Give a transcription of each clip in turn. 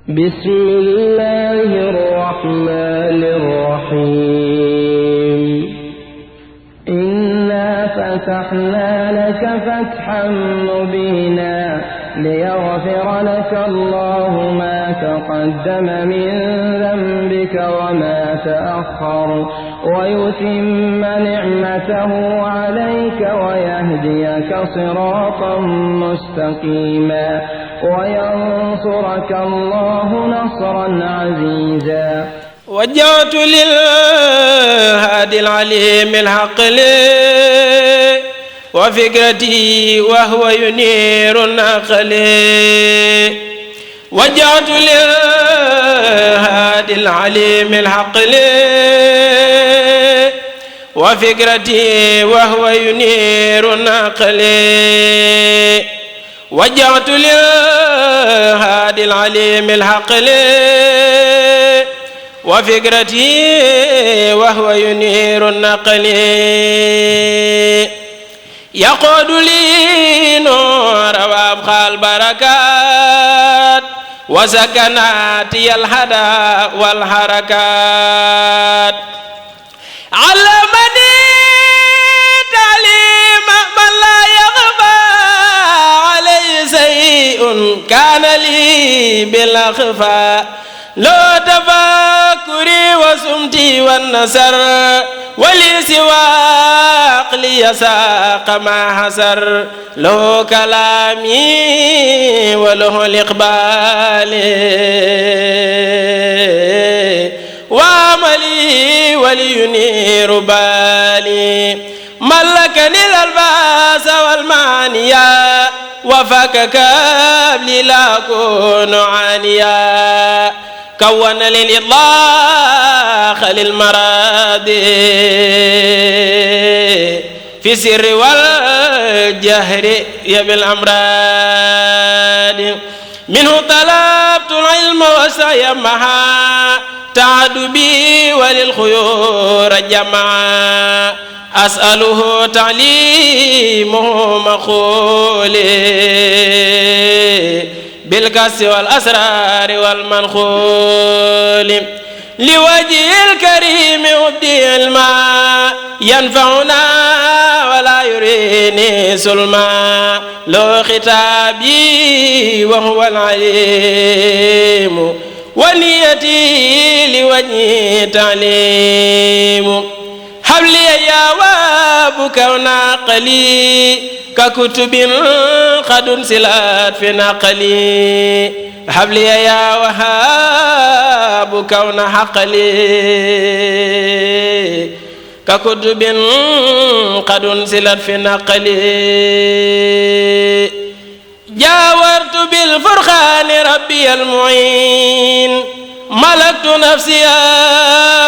بسم الله الرحمن الرحيم إنا فتحنا لك فتحا مبينا ليغفر لك الله ما تقدم من ذنبك وما تأخر ويتم نعمته عليك ويهديك صراطا مستقيما وينصرك الله نصرا عزيزا وجهت للهادي العليم الحق لي وفكرتي وهو ينير النقل وجهت للهادي العليم الحق لي وفكرتي وهو ينير النقل وجهت للهادي العليم الحق لي وفكرتي وهو ينير النقل يقود لي نور وابقى البركات وسكناتي الهدى والحركات علمني تعليم من لا يخفى عليه شيء كان لي بالأخفى لو تفكري وسمتي والنصر ولي سوى عقلي ساق ما حسر له كلامي وله الإقبال وعملي ولينير بالي ملكني الألباس والمعنيا وفك كابلي لا أكون عانيا كون للإطلاق للمراد في السر والجهر يا بالأمراض منه طلبت العلم وسعي معها تعدبي وللخيور جمعا أسأله تعليمه مقولي بالكس والأسرار والمنخول لوجه الكريم أبدي علما ينفعنا ولا يريني سلما لو خطابي وهو العليم ونيتي لوجه تعليم حبلي يا واب كونا قلي ككتب قد انسلت في نقلي حبلي يا وهاب كون حقلي ككتب قد انسلت في نقلي جاورت بالفرقان ربي المعين ملكت نفسي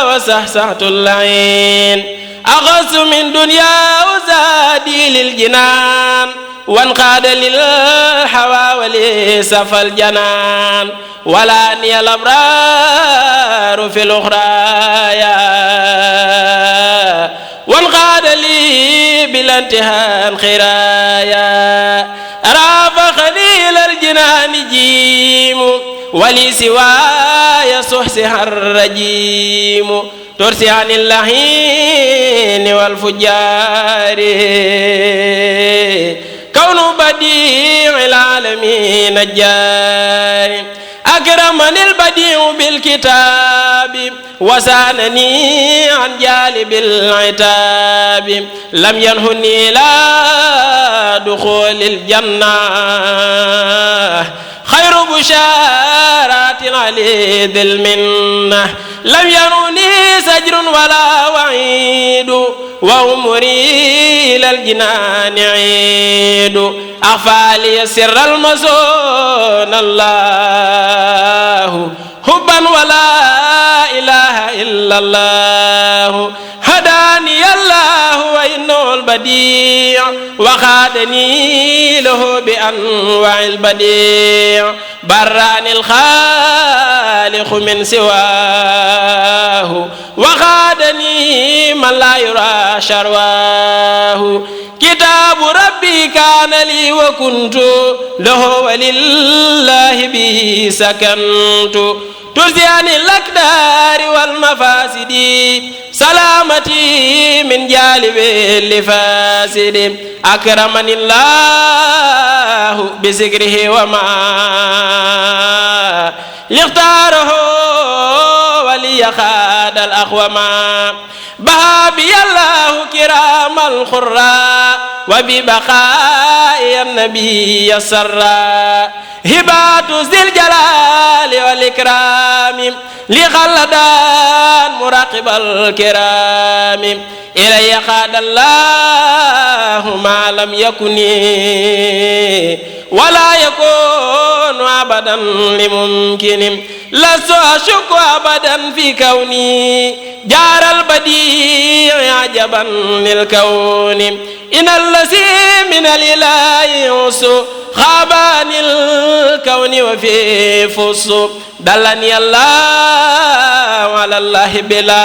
وسحسحت اللعين أغص من دنيا وزادي للجنان وانقاد للحوى ولسف الجنان ولا ني الأبرار في الأخرايا وانقاد لي بلا خرايا رافقني للجنان جيم ولي سواي صحسح الرجيم ترسي عن اللهين والفجار كون بديع العالمين الجار أكرمني البديع بالكتاب وسانني عن جالب العتاب لم ينهني لا دخول الجنة خير بشارات علي ذي المنة لم يروني سجر ولا وعيد وأمري إلى الجنان عيد أخفى لي سر المسون الله حبا ولا إله إلا الله هداني الله وإنه البديع وخادني له بأنواع البديع براني الخالق الخالق من سواه وخادني من لا يرى شرواه كتاب ربي كان لي وكنت له ولله به سكنت تزياني الأكدار والمفاسد سلامتي من جالب لفاسد أكرمني الله بذكره وما لاختاره ولي خاد الأخوما بها بي الله كرام الخراء وببقاء النبي السراء هبات ذي الجلال والإكرام لخلدان مراقب الكرام إلي قاد الله ما لم يكن ولا يكون أبدا لممكن لست أشك أبدا في كوني جار البديع عجبا للكون إن الذي من الإله يوسف خابان الكون وفي فص دلني الله على الله بلا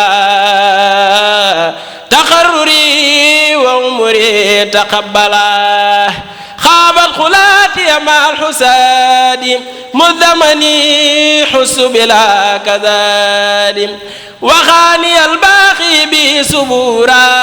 تقرري وعمري تقبلا خابت خلاتي مع الحساد مذمني حس بلا كذاد وخاني الباقي بسبورا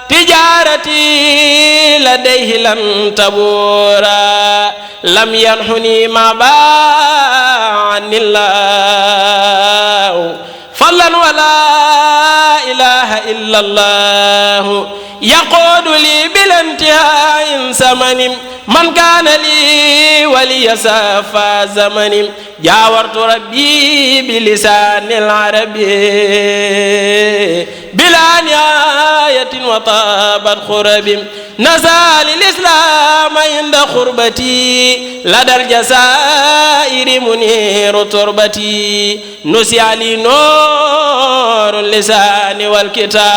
تجارتي لديه لن تبورا لم ينحني ما باعني الله فضلا ولا إله إلا الله يقود لي بلا انتهاء زمن من كان لي وليسافى زمن جاورت ربي بلسان العربي بلا نهاية وطابت خرب نزال الإسلام عند خربتي لدى الجزائر منير تربتي نسي لي نور اللسان والكتاب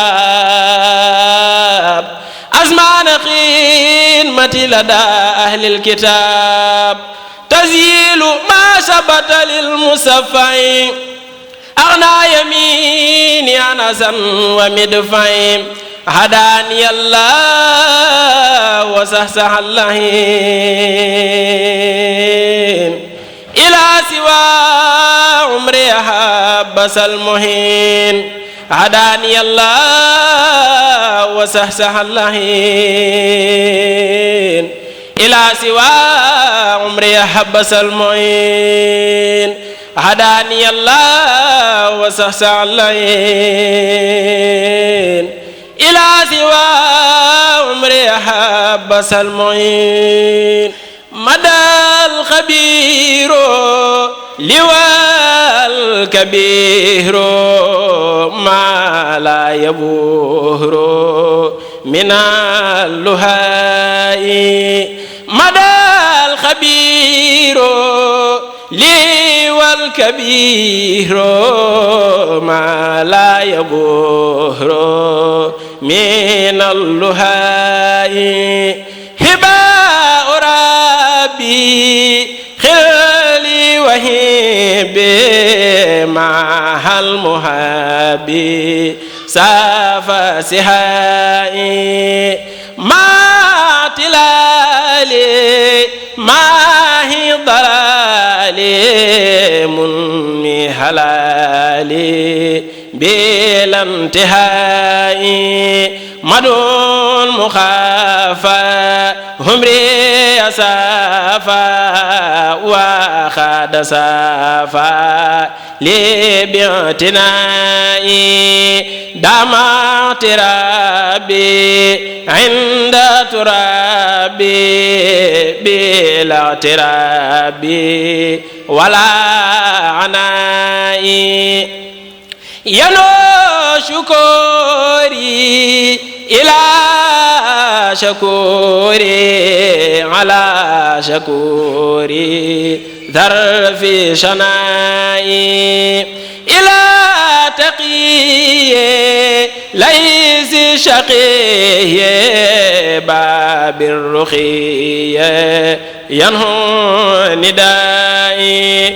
أزمان قيمتي لدى أهل الكتاب تزيل ما ثبت للمصفين أغنى يميني أنسا ومدفعين هداني الله وسهسه اللهين إلى سوى عمري حبس المهين هداني الله وسهسه اللهين إلى سوى عمري حبس المعين هداني الله وسهسه اللهين إلى سوى عمري حبس المعين مدى الخبير لواء الكبير ما لا يبور من اللهاء مدى الخبير لي والكبير ما لا يبور من اللهاء هباء ربي خلي وهبي مع المهابي سافى سهائي ما تلالي ما هي ضلالي مني هلالي بلا انتهاء مدون مخافى همري أسافى وخاد سافى لي باعتنائي دام اعترابي عند ترابي بلا اعترابي ولا عنائي ينو شكوري إلى شكوري على شكوري ذرف شنائي إلى تقي ليس شقي باب الرخي ينهو ندائي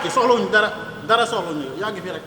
wàcc soxlawuñu dara soxlawuñu yow yaa ngi fi rek.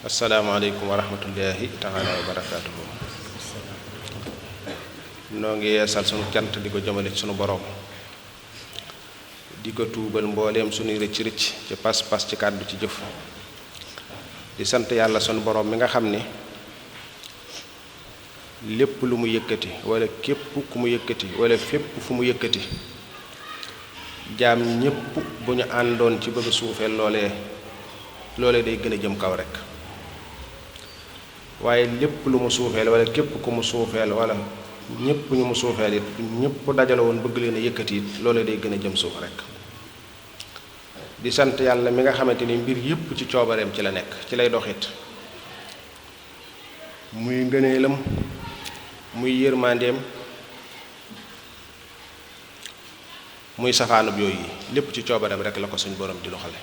asalaamaaleykum wa rahmatullahi taala wa barakaatuhu. noo ngi yeesal sunu cant di ko jëmale ci sunu borom di ko tuubal mbooleem sunuy rëcc rëcc ci pas-pas ci kàddu ci jëf di sant yàlla sunu borom mi nga xam ni lépp lu mu yëkkati wala képp ku mu yëkkati wala fépp fu mu yëkkati jaam ñépp bu ñu àndoon ci bëgg suufeel loolee day gën a jëm kaw rekk waaye lépp lu mu suufeel wala képp ku mu suufeel wala ñépp ñu mu suufeel it ñépp dajale woon bëgg leen a yëkkati it loolee day gën a jëm suuf rekk di sant yàlla mi nga xamante ni mbir yépp ci coobareem ci la nekk ci lay doxit muy ngëneelam muy yërmandeem muy safaanub yooyu yi lépp ci coobareem rekk la ko suñ borom di doxale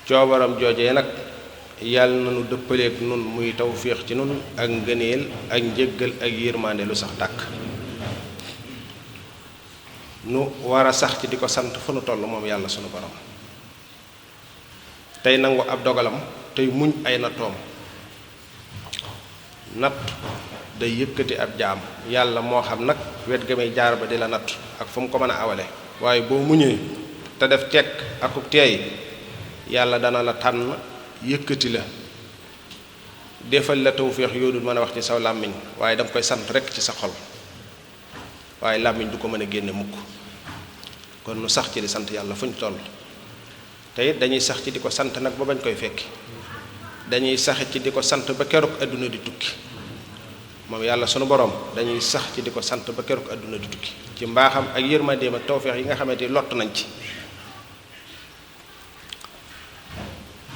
coobaram joojee nag yàlla na nu dëppaleek nun muy tawféex ci nun ak ngëneel ak njëggal ak yërmande lu sax dàkk nu war a sax ci di ko sant fu nu toll moom yàlla sunu borom tey nangu ab dogalam tey muñ ay nattoom natt day yëkkati ab jaam yàlla moo xam nag wet ga may jaar ba di la natt ak fu mu ko mën a awale waaye boo muñee te def tekk akub teey yàlla dana la tànn yëkkati la defal la tawféex yoo dul mën a wax ci saw làmmiñ waaye danga koy sant rekk ci sa xol waaye làmmiñ du ko mën a génne mukk kon nu sax ci di sant yàlla fu ñu toll te it dañuy sax ci di ko sant nag ba bañ koy fekki dañuy sax ci di ko sant ba keroog àdduna di tukki moom yàlla sunu borom dañuy sax ci di ko sant ba keroog àdduna di tukki ci mbaaxam ak yërmandeem ak tawféex yi nga xamante ni lott nañ ci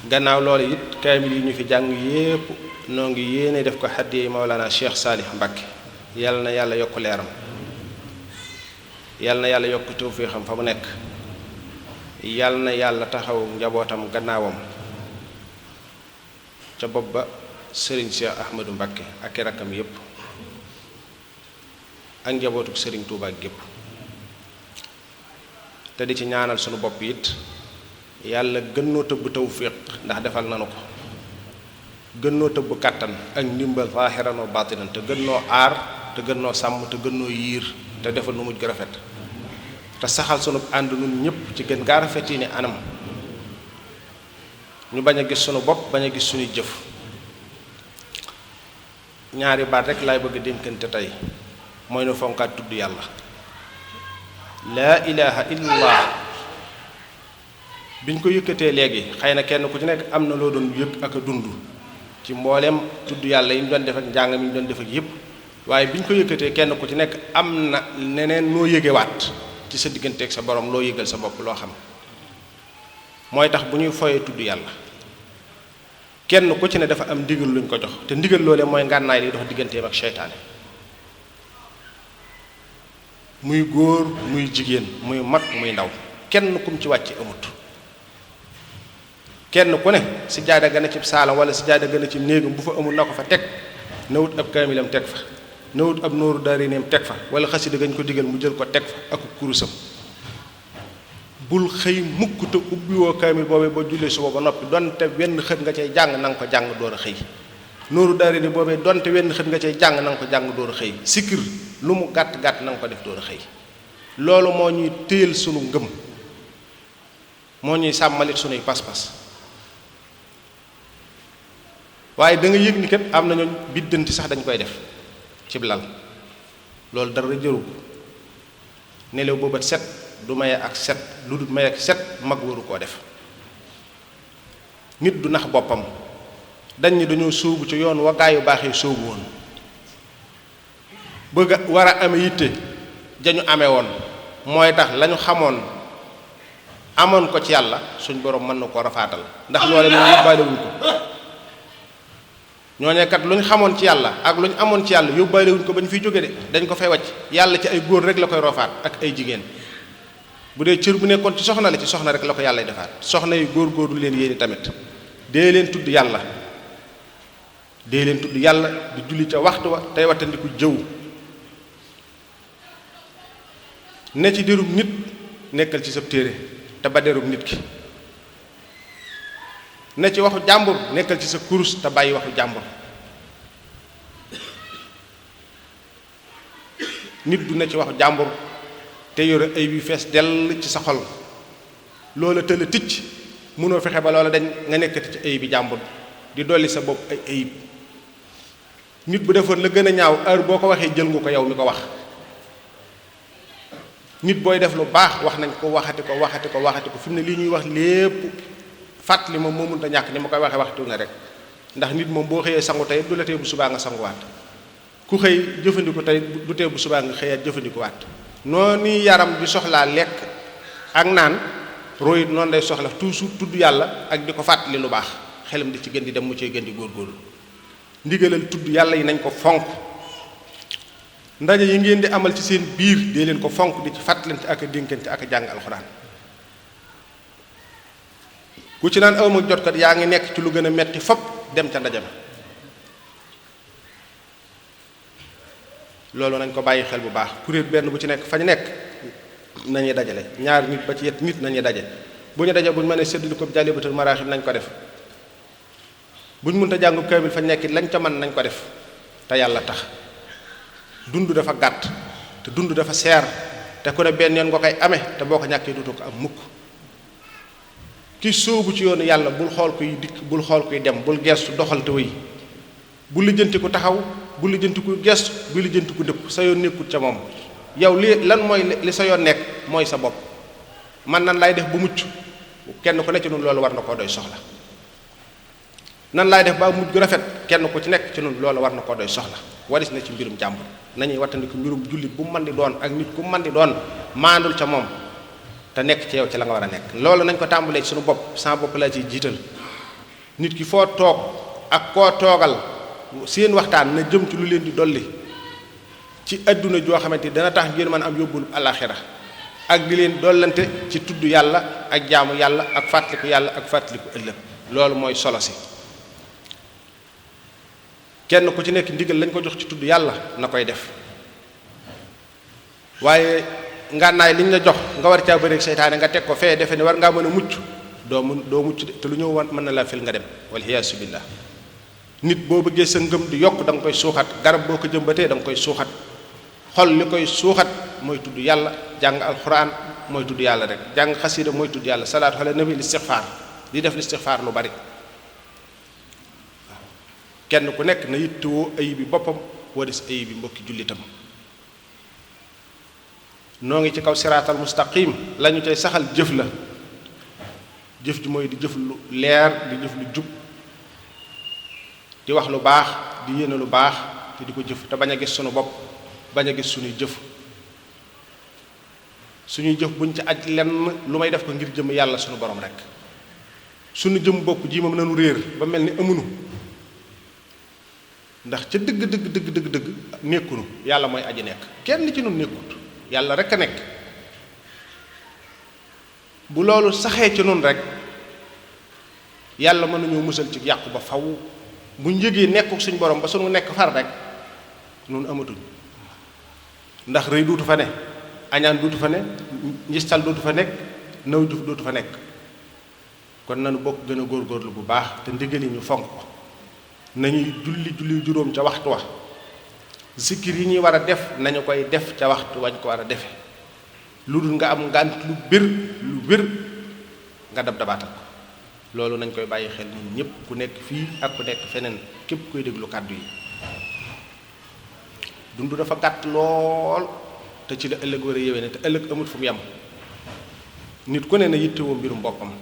gannaaw loolu it kaamil yi ñu fi jàng yépp noo ngi yéene def ko xaddiyee Mawlana Cheikh Salih Mbacké yal na yàlla yokk leeram yal na yàlla yokk tawféexam fa mu nekk yal na yàlla taxaw njabootam gannaawam ca bopp ba sëriñ Cheikh Ahmadou Mbacké ak i rakkam yépp ak njabootuk sëriñ Touba gépp te di ci ñaanal sunu bopp it yàlla gën noo tëbb tawfiq ndax defal nanu ko gën noo tëbb kàttan ak ndimbal zaahiran wa baatinan te gën noo aar te gën noo sàmm te gën noo yiir te defal nu mujj gu rafet te saxal sunu ànd nun ñépp ci gën gaa rafet yi ni anam ñu bañ a gis sunu bopp bañ a gis sunuy jëf ñaari baat rek laay bëgg dénkante tey mooy nu fonkaat tudd yàlla laa ilaha illallah biñ ko yëkkatee léegi xëy na kenn ku ci nekk am na loo doon yëg ak a dund ci mbooleem tudd yàlla yi ñu doon def ak njàng mi ñu doon def ak yépp waaye biñ ko yëkkatee kenn ku ci nekk am na neneen noo yëgewaat ci sa digganteeg sa borom loo yëgal sa bopp loo xam mooy tax bu ñuy foyee tudd yàlla kenn ku ci ne dafa am ndigal luñ ko jox te ndigal loolee mooy ngànnaay li dox digganteem ak seytaane muy góor muy jigéen muy mag muy ndaw kenn kum ci wàcc amut kenn ku ne si jaada gën a ci saalam wala si jaada gën a ci néegam bu fa amul na ko fa teg nawut ab kaamilam teg fa nawut ab nooru daarineem teg fa wala xasida gañ ko digal mu jël ko teg fa ak kurusam bul xëy mukk te ubbiwoo kaamil boobee boo jullee suba ba noppi donte wenn xët nga cay jàng na nga ko jàng door a xëy nooru daarine boobee donte wenn xët nga cay jàng na nga ko jàng door a xëy sikkir lu mu gàtt-gàtt na nga ko def door a xëy loolu moo ñuy téyel sunu ngëm moo ñuy sàmmalit sunuy pas-pas waaye da nga yëg ni kat am na ñooñ biddanti sax dañ koy def cib lal loolu dara jëru nelaw booba set du maye ak set lu dul maye ak set mag waru koo def nit du nax boppam dañ ni dañoo sóobu ci yoon wa gaa yu baaxee sóobu woon bëgg a war a ame yitte jañu amee woon mooy tax lañu xamoon amoon ko ci yàlla suñ borom mën na koo rafaatal ndax loole moom yóbbaale wuñ ko ñooñee kat lu ñu xamoon ci yàlla ak lu ñu amoon ci yàlla yóbbaale wuñ ko ba ñu fiy jóge de dañ ko fay wàcc yàlla ci ay góor rek la koy rofaat ak ay jigéen bu dee cër bu nekkoon ci soxna la ci soxna rek la ko yàlla defaat soxna yi góor leen yéeni tamit dee leen tudd yàlla dee leen tudd yàlla di julli ca waxtu wa tey wattandiku jëw ne ci derub nit nekkal ci sab téere te ba derub nit ki ne ci waxu jàmbur nekkal ci sa kurus te bàyyi waxu jàmbur nit du ne ci waxu jàmbur te yore ay bi fees dell ci sa xol loola tëla ticc mënoo fexe ba loola dañ nga nekkati ci ayib bi jàmbur di dolli sa bopp ay ayib nit bu defoon la gën a ñaaw heure boo ko waxee jël nga ko yow mi ko wax nit booy def lu baax wax nañ ko waxati ko fi mu ne lii ñuy wax lépp fàttali moom moo mënut a ñàkk ni ma koy waxee waxtu ne rek ndax nit moom boo xëyee sangu tey du la tee bu subaa nga sanguwaat ku xëy jëfandiku tey du tee bu subaa nga xëyaat jëfandikuwaat noonu yaram di soxlaa lekk ak naan roy noonu lay soxla toujours tudd yàlla ak di ko fàttali lu baax xelam di ci gën di dem mu cee gën di góorgóorlu ndigalal tudd yàlla yi nañ ko fonk ndaje yi ngeen di amal ci seen biir dee leen ko fonk di ci fàttalante ak a dénkante ak a jàng alxuraan ku ci naan awma jot kat yaa ngi nekk ci lu gën a metti fopp dem ca ndaje ma loolu nañ ko bàyyi xel bu baax kuréel benn bu ci nekk fañ nekk nañuy dajale ñaar nit ba ci yet nit nañuy daje bu ñu daje bu ñu mënee séddale ko Jaalibatul Maraaxib nañ ko def bu ñu mënta jàngu kaamil fañ nekk lañ ca mën nañ ko def te yàlla tax dund dafa gàtt te dund dafa seer te ku ne benn yoon nga koy amee te boo ko ñàkkee dutu ko am mukk ki sóobu ci yoonu yàlla bul xool kuy dikk bul xool kuy dem bul gestu doxal te wéy bu lijjanti ku taxaw bu lijjanti ku gestu bu lijjanti ku dëpp sa yoon nekkut ca moom yow li lan mooy li sa yoon nekk mooy sa bopp man nan laay def bu mucc kenn ku nekk ci nun loolu war na koo doy soxla nan laay def ba mujj gu rafet kenn ku ci nekk ci nun loolu war na koo doy soxla waris na ci mbirum jàmbur nañuy wattandiku mbirum jullit bu mën di doon ak nit ku mën di doon maandul ca moom te nekk ci yow ci la nga war a nekk loolu nañ ko tàmbalee ci suñu bopp sama bopp laa ciy jiital nit ki foo toog ak koo toogal seen waxtaan na jëm ci lu leen di dolli ci adduna joo xamante ni dana tax ngeen mën am yóbbul alaxira ak di leen dollante ci tudd yàlla ak jaamu yàlla ak fàttaliku yàlla ak fàttaliku ëllëg loolu mooy solo si kenn ku ci nekk ndigal lañ ko jox ci tudd yàlla na koy def waaye ngànnaay liñ la jox nga war caa bëreeg seytaane nga teg ko fee defe ne war ngaa mën a mucc doo mucc de te lu ñëw mën na la fil nga dem wal iyaasu billah nit boo bëggee sa ngëm di yokk da nga koy suuxat garab boo ko jëmbatee da nga koy suuxat xol li koy suuxat mooy tudd yàlla jàng alxuraan mooy tudd yàlla rek jàng xasida mooy tudd yàlla salaatu ala nabi listixfaar di def listixfaar lu bari waaw kenn ku nekk na yittewoo ayib bi boppam waris ayib bi mbokki jullitam noo ngi ci kaw siraatal mustaqim lañu cay saxal jëf la jëf ji mooy di jëf lu leer di jëf lu jub di wax lu baax di yéene lu baax te di ko jëf te bañ a gis sunu bopp bañ a gis suñuy jëf buñ ci aj lenn lu may def ko ngir jëm yàlla sunu borom rek sunu jëm bopp ji moom nanu réer ba mel ni amunu ndax ca dëgg nekkunu yàlla mooy aji nekk kenn ci nun nekkut yàlla rek a nekk bu loolu saxee ci nun rek yàlla mën nañoo musal ci yàqu ba faw bu njëgee nekkuk suñ borom ba suñu nekk far rek nun amatuñ ndax rëy duutu fa ne añaan duutu fa ne njistal duutu fa nekk naw juf duutu fa nekk kon nanu bokk gën a góorgóorlu bu baax te ndigal yi ñu fonk ko nañuy julli juróom ca waxtu wa zikir yi ñuy war a def nañu koy def ca waxtu wañ ko war a defe lu dul nga am ngànt lu bir nga dab dabaatal ko loolu nañ koy bàyyi xel ñun ñëpp ku nekk fii ak ku nekk feneen képp koy déglu kàddu yi. dund dafa gàtt lool te ci la ëllëg war a yéwéne te ëllëg amul fu mu yem nit ku ne na yittewoo mbirum boppam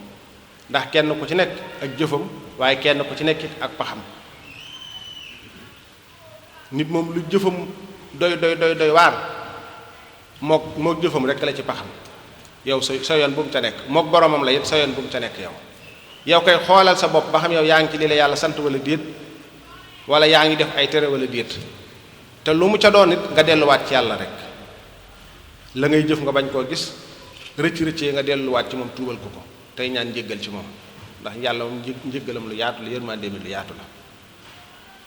ndax kenn ku ci nekk ak jëfam waaye kenn ku ci nekk it ak paxam. nit moom lu jëfam doy waar mook jëfam rek la ci paxam yow sa yoon bu mu ca nekk mook boromam la it sa yoon bu mu ca nekk yow koy xoolal sa bopp ba xam yow yaa ngi ci li la yàlla sant wala déet wala yaa ngi def ay tere wala déet te lu mu ca doon it nga delluwaat ci yàlla rek la ngay jëf nga bañ koo gis rëcc nga delluwaat ci moom tuubal ko tey ñaan njéggal ci moom ndax yàlla moom njéggalam lu yaatu la yërmande mi lu yaatu la.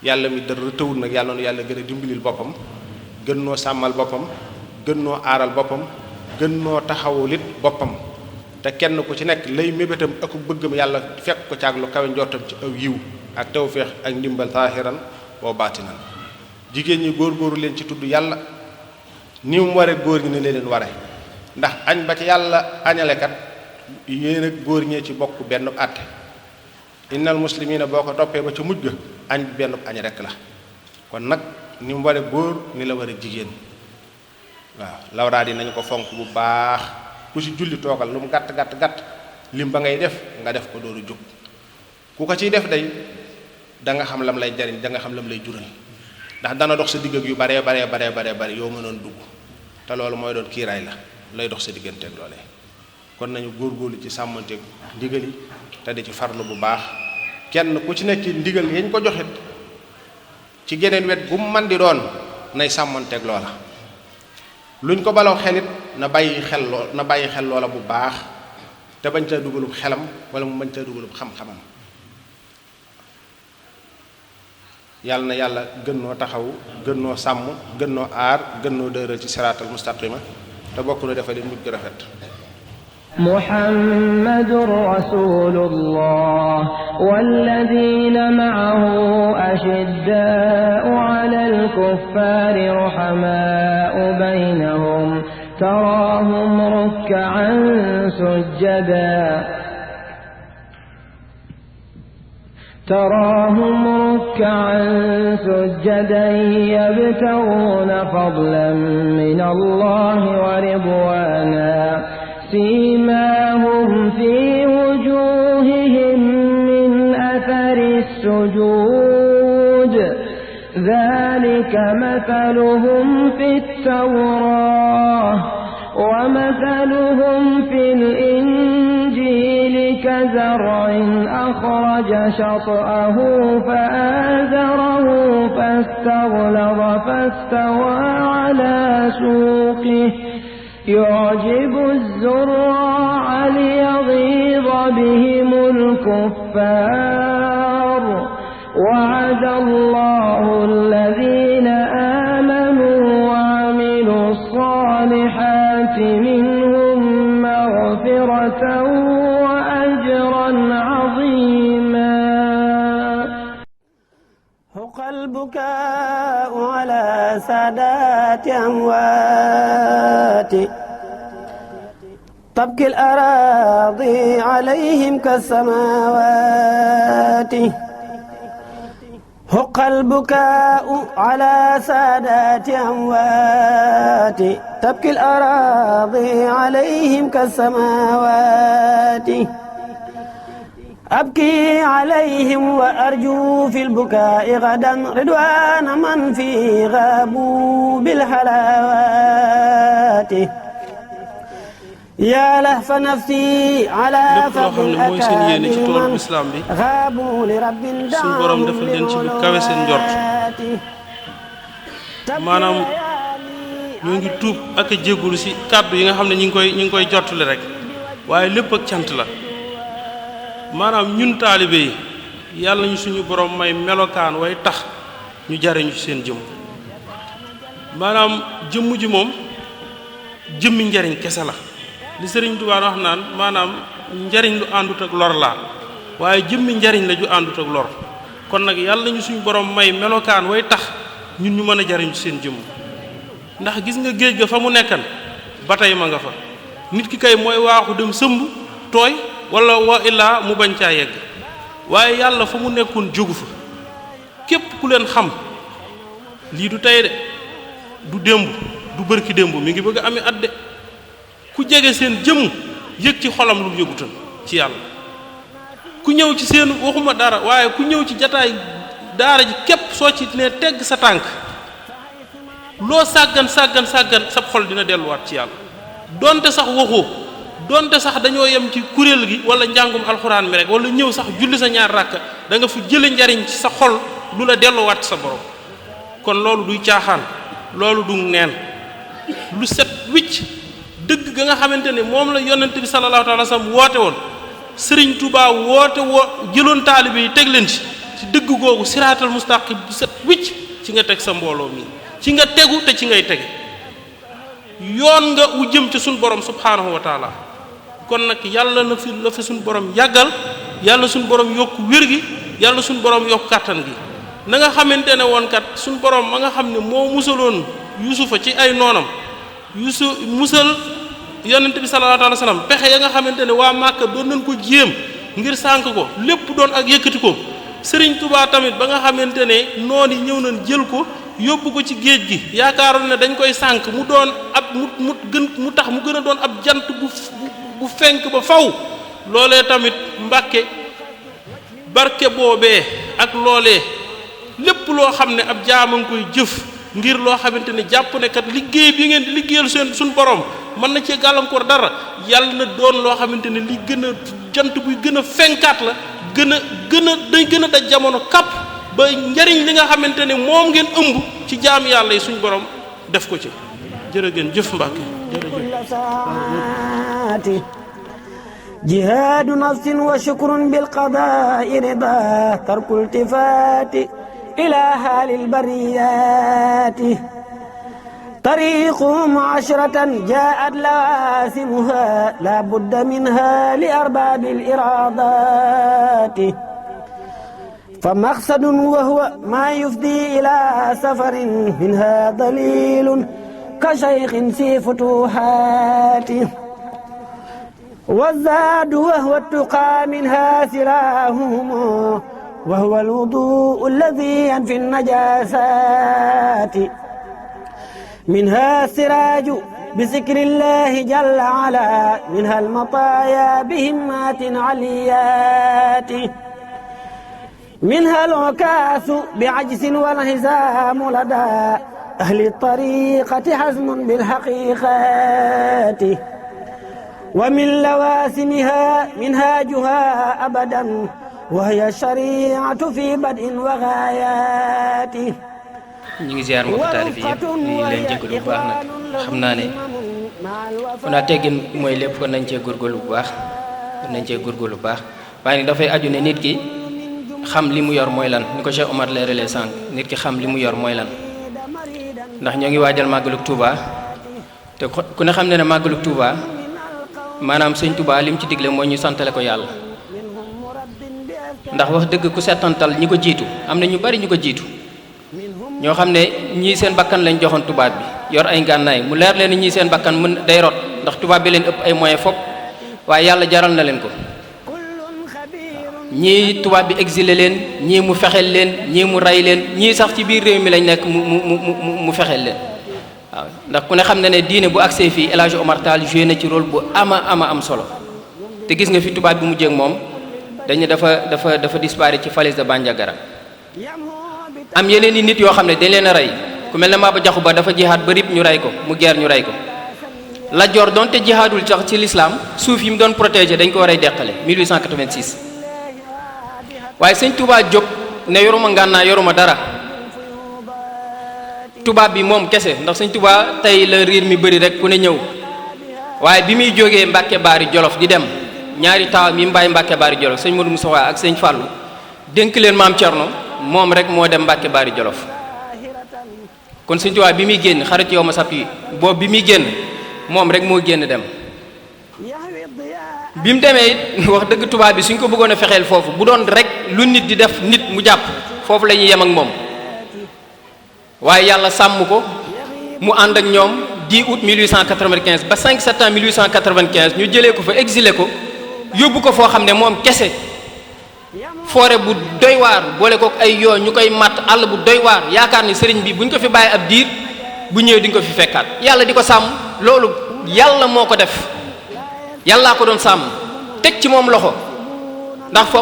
yàlla mi dara tëwul nag yàlla noonu yàlla gën a dimbalil boppam gën noo sàmmal boppam gën noo aaral boppam gën noo taxawul it boppam te kenn ku ci nekk lay mébétam ak bëggam yàlla fekk ko caag lu kawe njortam ci aw yiw ak tawféex ak ndimbal zaahiran wa baatinan. jigéen ñi góor-góoru leen ci tudd yàlla ni mu ware góor ñi ne leen ware ndax añ ba ci yàlla añalekat yéen ak góor ñee ci bokk benn àtte innal muslimina boo ko toppee ba ca mujj ga añ benn añ rek la kon nag ni mu ware góor ni la ware jigéen waaw lawraat yi nañu ko fonk bu baax ku ci julli toogal lu mu gàtt lim ba ngay def nga def ko dooru jóg ku ko ciy def day da nga xam lam lay jariñ da nga xam lam lay jural ndax dana dox sa digg ak yu bare yow mënoon dugg te loolu mooy doon kiiraay la lay dox sa digganteeg loolee kon nañu góorgóorlu ci sàmmanteeg ndigal yi te di ci farlu bu baax kenn ku ci nekk ndigal yañ ko joxit ci geneen wet gu mu man di doon nay sàmmanteeg loola luñ ko balaw xelit na bàyyi xel loola bu baax te bañ caa dugalub xelam wala mu bañ caa dugalub xam-xamam. yàlla na yàlla gën noo taxaw gën noo sàmm gën noo aar gën noo dëral ci siraatal mustaqima te bokk na defal leen mujj gu rafet. muhammadur rasulullah walladina ma'ahu ashidda'u 'alal kuffari ruhamaa'u baynahum tarahum ruk'an sujjadan يبتغون فضلا من الله ورضوانا سيماهم في وجوههم من أثر السجود ذلك مثلهم في التوراة ومثلهم في الإنجيل كزرع أخرج شطأه فآزره فاستغلظ فاستوى على سوقه يعجب الزراع ليغيظ بهم الكفار وعد الله الذين آمنوا وعملوا الصالحات منهم مغفرة وأجرا عظيما. حق البكاء على سادات أموات تبكي الأراضي عليهم كالسماوات حق البكاء على سادات أموات تبكي الأراضي عليهم كالسماوات أبكي عليهم وأرجو في البكاء غدا رضوان من في غابوا بالحلاوات يا لهف نفسي على فضل الأكابر من غابوا لرب دعاهم بالغلوات maanaam ñu ngi tuub ak jéggulu ci kàddu yi nga xam ne ñu ngi koy jottali rek waaye lépp ak cant la maanaam ñun taalibe yi yàlla ñu suñu borom may melokaan way tax ñu jariñu ci seen jëmm maanaam jëmm ji moom jëmmi njariñ kese la li sëriñ Tuubaa wax naan maanaam njariñ lu àndut ak lor laa waaye jëmmi njariñ la ju àndut ak lor kon nag yàlla ñu suñu borom may melokaan way tax ñun ñu mën a jariñu ci seen jëmm ndax gis nga géej ga fa mu nekkan ba tey ma nga fa nit ki kay mooy waaxu dem sëmb tooy wala wa illaa mu bañ caa yegg waaye yàlla fa mu nekkoon jógu fa képp ku leen xam lii du tey de du démb du bërki démb mi ngi bëgg a ami at de ku jege seen jëmm yëg ci xolam lu yëgutal ci yàlla ku ñëw ci seen waxuma dara waaye ku ñëw ci jataay daara ji képp soo ci ne tegg sa tànk loo sàggan sab xol dina delluwaat ci yàlla donte sax waxoo donte sax dañoo yem ci kuréel gi wala njàngum alxuraan mi rek wala ñëw sax julli sa ñaar ràkka da nga fi jële njariñ ci sa xol lu la delluwaat ci sa borom kon loolu duy caaxaan loolu du neen lu set wicc dëgg ga nga xamante ne moom la yonent bi sallallahu alayhi wa sallam woote woon Sëriñ Tuubaa woote jëloon taalibe yi teg leen ci dëgg googu siraatal mustaqim bu set wicc ci nga teg sa mbooloo mi ci nga tegu te ci ngay tege yoon nga wu jëm ci suñ borom subhaanahu wa taala kon nag yàlla na fi la fi suñ borom yàggal yàlla suñ borom yokk wér gi yàlla suñ borom yokk kàttan gi na nga xamante ne woon kat suñ borom ma nga xam ne moo musaloon yusufa ci ay noonam musal yonent bi sallallahu alayhi wa sallam pexe ya nga xamante ne waa Màkka doon nañ ko jéem ngir sànk ko lépp doon ak yëkkati ko Sëriñ Tuubaa tamit ba nga xamante ne noon yi ñëw nañ jël ko yóbbu ko ci géej gi yaakaaroon ne dañ koy sànk mu doon ab mu tax mu gën a doon ab jant bu fenk ba faw loolee tamit Mbàkke barke boobee ak loolee lépp loo xam ne ab jaam a ngi koy jëf ngir loo xamante ne jàpp ne kat liggéey bi ngeen di liggéeyal suñ borom mën na cee gàllankoor dara yàlla na doon loo xamante ne li gën a jant buy gën a fenkaat la day gën a daj jamono kàpp ba njariñ li nga xamante ne moom ngeen ëmb ci jaam yàlla yi suñ borom def ko ci jërë ngeen jëf Mbàkke jërëjëf jihaadu nafsin wa shukrun bil qadaa'i ridaa tarku iltifaati ilaa haalil bariyaati tariiquhum ashratan jaa'at lawaasimuhaa laa budda minhaa li arbaabil iraadaati fa maqsadun wa huwa maa yufdii ilaa safarin minhaa daliilun ka shaykhin fii futuuhaati والزاد وهو التقى منها سراهم وهو الوضوء الذي ينفي النجاسات منها السراج بذكر الله جل وعلا منها المطايا بهمات عليات منها العكاس بعجز والانهزام لدى أهل الطريقة حزم بالحقيقات ومن لواسمها منهاجها أبدا وهي الشريعة في بدء وغايات ñu ngi ziar mbokk taalif yi yëpp ñu leen jégalu bu baax nag xam naa ne kon naa teggin mooy lépp kon nañ cee góorgóorlu bu baax bu baax waaye nag dafay aju ne nit ki xam li mu yor mooy lan ni ko Cheikh Omar leeralee sànq nit ki xam li mu yor mooy lan ndax ñoo ngi waajal màggalug Touba te ku ne xam ne màggalug Touba maanaam sëñ Touba li mu ci digle mooy ñu santale ko yàlla ndax wax dëgg ku setantal ñi ko jiitu am na ñu bari ñu ko jiitu ñoo xam ne ñii seen bakkan lañ joxoon tubaab bi yor ay ngànnaay mu leer leen ñii seen bakkan mën day rot ndax tubaab bi leen ëpp ay moyens fop waaye yàlla jaral na leen ko ñii tubaab bi exilé leen ñii mu fexeel leen ñii mu rey leen ñii sax ci biir réew mi lañ nekk mu fexeel leen waaw ndax ku ne xam ne diine bu agsee fii El Hadj Omar Tall joué na ci rôle bu ama am solo te gis nga fi tubaab bi mu jéeg moom dañu dafa disparaître ci falaise de Bandiagara am yeneen i nit yoo xam ne dañ leen a rey ku mel ne Maba Jaxu Ba dafa jihaad ba rib ñu rey ko mu geer ñu rey ko Lat Joor doonte jihaadul sax ci l'islam suuf yi mu doon protégé dañ ko war a deqale 1886 waaye sëñ Touba jóg ne yoruma ngànnaa yoruma dara tubaab bi moom kese ndax sëñ Touba tey la riir mi bëri rek ku ne ñëw waaye bi muy jógee Mbàkke Baari Jolof di dem ñaari taawam yi mbaay Mbàkke Baari Jolof sëñ Modou Moustapha ak sëñ Fallou dénk leen maam Cerno moom rek moo dem Mbàkke Baari Jolof kon sëñ Touba bi muy génn xarit yow ma sap yi boobu bi muy génn moom rek moo génn dem bi mu demee it wax dëgg tubaab bi suñ ko bëggoon a fexeel foofu bu doon rek lu nit di def nit mu jàpp foofu la ñuy yem ak moom waaye yàlla sàmm ko mu ànd ak ñoom 10 août 1895 ba 5 septembre 1895 ñu jëlee ko fa exilé ko yóbbu ko foo xam ne moom kese foore bu doy waar boole ko ay yoo ñu koy matt àll bu doy waar yaakaar ni sëriñ bi buñ ko fi bàyyi ab diir bu ñëwee di nga ko fi fekkaat yàlla di ko sàmm loolu yàlla moo ko def yàllaa ko doon sàmm teg ci moom loxo ndax fa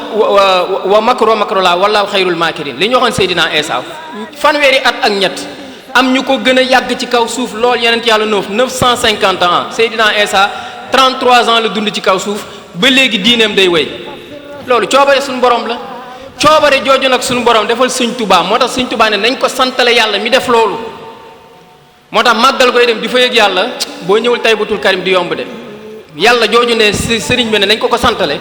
wa makru la wallaahu xayrul maakirin li ñu waxoon Seydina Isa fanweeri at ak ñett am ñu ko gën a yàgg ci kaw suuf lool yeneen yàlla 950 ans Seydina Isa 33 ans la dund ci kaw suuf ba léegi diineem day wéy loolu coobare suñu borom la coobare jooju nag suñu borom defal Sëñ Tuubaa moo tax Sëñ Tuubaa ne nañ ko santale yàlla mi def loolu moo tax màggal koy dem di fa yëg yàlla boo ñëwul Taybatul Karim di yomb de yàlla jooju ne sëriñ bi ne nañ ko santale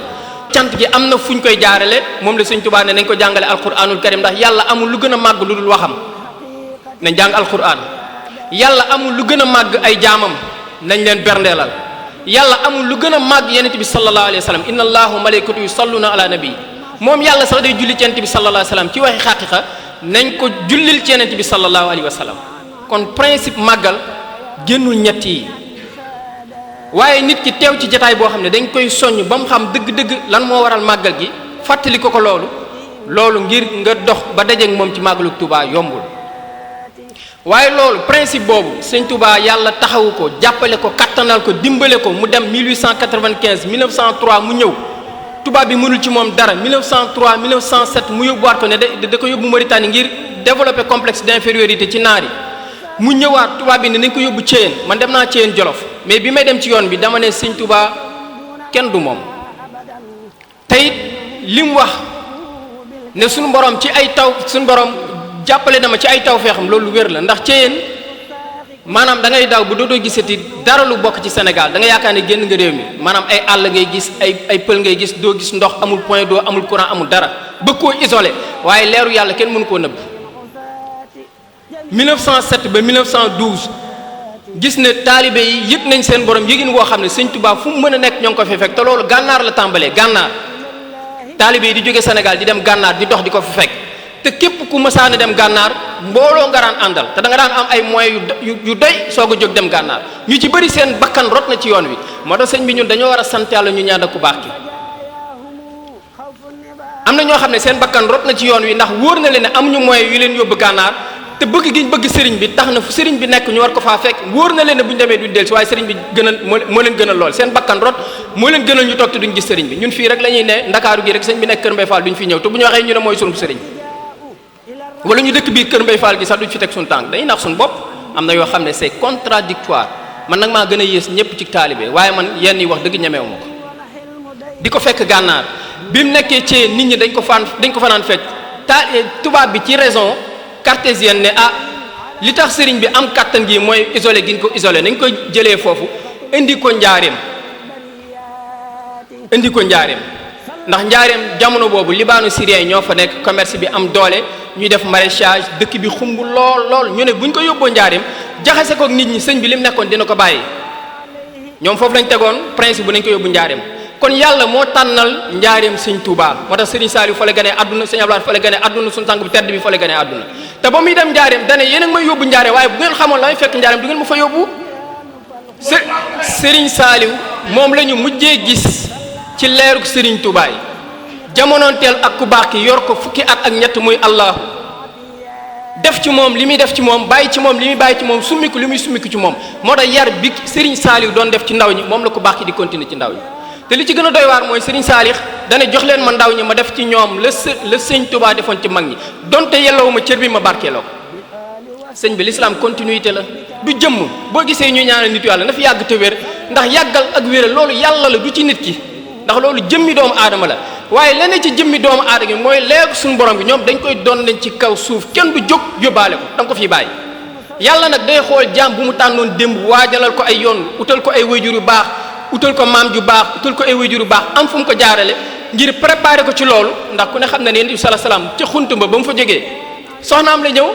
cant gi am na fu ñu koy jaarale moom la Sëñ Tuubaa ne nañ ko jàngale alquranul karim ndax yàlla amul lu gën a màgg lu dul waxam nañ jàng alquran yàlla amul lu gën a màgg ay jaamam nañ leen berndeelal yàlla amul lu gën a màgg yenent bi sallallahu alayhi wa sallam inna allahu malaykatu yusalluna ala nabi moom yàlla sax day julli ci yenent bi sallallahu alayhi wa sallam ci waxi xaqiqa nañ ko jullil ci yenent bi sallallahu alayhi wa sallam kon principe màggal génnul ñett yi waaye nit ki teew ci jataay boo xam ne dañ koy soññ ba mu xam dëgg-dëgg lan moo waral màggal gi fàttali ko loolu ngir nga dox ba dajeek moom ci màggalu Touba yombul waaye loolu principe boobu Sëñ Touba yàlla taxawu ko jàppale ko kattanal ko dimbale ko mu dem 1895 1903 mu ñëw tubaab bi mënul ci moom dara 1903 1907 mu yóbbuwaat ko ne da ko yóbbu Mauritanie ngir développer complexe d'infériorité ci naar yi mu ñëwaat tubaab bi ne nañ ko yóbbu Thiéyène man dem naa Thiéyène Jolof mais bi may dem ci yoon bi dama ne Sëñ Tuubaa kenn du moom te it li mu wax ne suñu borom ci ay taw suñu borom jàppale dama ci ay taw feexam loolu wér la ndax Thiéyène maanaam da ngay daw bu dootoo gisati dara lu bokk ci Sénégal da nga yaakaar ne génn nga réew mi maanaam ay àll ngay gis ay pël ngay gis doo gis ndox amul point d'eau amul courant amul dara bëgg koo isolé waaye leeru yàlla kenn mënu koo nëbb 1907 ba 1912 gis ne taalibe yi yëg nañ seen borom yëgin woo xam ne Sëñ Tuubaa fu mu mën a nekk ñoo ngi ko fi fekk te loolu gànnaar la tàmbalee gànnaar taalibe yi di jóge Sénégal di dem gànnaar di dox di ko fi fekk te képp ku mësaana dem gànnaar mbooloo nga daan àndal te da nga daan am ay moyens yu doy soog a jóg dem gànnaar ñu ci bëri seen bakkan rot na ci yoon wi moo tax sëñ bi ñun dañoo war a sant yàlla ñu ñaan ku baax ki am na ñoo xam ne seen bakkan rot na ci yoon wi ndax wóor na leen ne amuñu moyens yu leen yóbbu gànnaar te bëgg gi ñu bëgg sëriñ bi tax na fu sëriñ bi nekk ñu war ko faa fekk wóor na leen ne bu ñu demee duñ dellu si waaye sëriñ bi gënal moo leen gënal lool seen bakkan rot moo leen gënal ñu toog te duñ gis sëriñ bi ñun fii rek la ñuy ne ndakaaru gi rek sëriñ bi nekk Kër Mbay Fall duñ fi ñëw te bu ñu waxee ñu ne mooy sunu sëriñ wala ñu dëkk biir Kër Mbay Fall gi sax duñ fi teg suñu tànk dañuy nax suñu bopp am na yoo xam ne c'est contradictoire man nag maa gën a yées ñëpp ci taalibe waaye man yenn yi wax dëgg ñemeewu ma ko di ko fekk gànnaar bi mu nekkee ci nit ñi dañ ko fanaan fekk tubaab bi ci raison cartésienne ne li tax sëriñ bi am kàttan gi mooy isolé gi ñu ko isolé nañ ko jëlee foofu indi ko njaareem ndax njaareem jamono boobu libaanu syrien ñoo fa nekk commerce bi am doole ñuy def maraîchage dëkk bi xumb lool ñu ne buñ ko yóbboo njaareem jaxase kook nit ñi sëñ bi lim nekkoon dina ko bàyyi ñoom foofu lañ tegoon principe bu nañ ko yóbbu njaareem kon yàlla moo tànnal njaareem sëñ Touba moo tax Serigne Saliou fa la gënee àdduna sëñ Abdoulaye fa la gënee àdduna suñu tànk bi tedd bi fa la gënee àdduna te ba muy dem njaareem dane yéen a ngi may yóbbu njaareem waaye bu ngeen xamoon la may fekk njaareem du ngeen ma fa yóbbu Serigne Saliou moom la ñu mujjee gis ci leeruk Serigne Touba yi jamonoonteel ak ku baax ki yor ko fukki at ak ñett muy Allahu def ci moom li muy def ci moom bàyyi ci moom li muy bàyyi ci moom summiku li muy summiku ci moom moo tax yar bi Serigne Saliou doon def ci ndaw ñi moom la ku baax ki di continuer ci ndaw ñi te li ci gën a doy waar mooy Serigne Saliou dana jox leen ma ndaw ñi ma def ci ñoom la sëñ Touba defoon ci mag ñi donte yelloo ma cër bi ma barkeeloo sëñ bi l'islam continuité la du jëmm boo gisee ñuy ñaanal nit yàlla na fi yàgg te wér ndax yàggal ak wéral loolu yàlla la du ci nit ki ndax loolu jëmmi doomu aadama la waaye leneen ci jëmmi doomu aadama gi mooy leegu suñu borom bi ñoom dañ koy doon leen ci kaw suuf kenn du jóg yóbbaale ko danga ko fii bàyyi yàlla nag day xool jaam bu mu tànnoon démb waajalal ko ay yoon utal ko ay wayjur yu baax utal ko maam ju baax utal ko ay wayjur yu baax am fu mu ko jaarale ngir préparer ko ci loolu ndax ku ne xam na ne Yonent bi sallallahu alayhi wasallam ca xuntumba ba mu fa jógee soxnaam la ñëw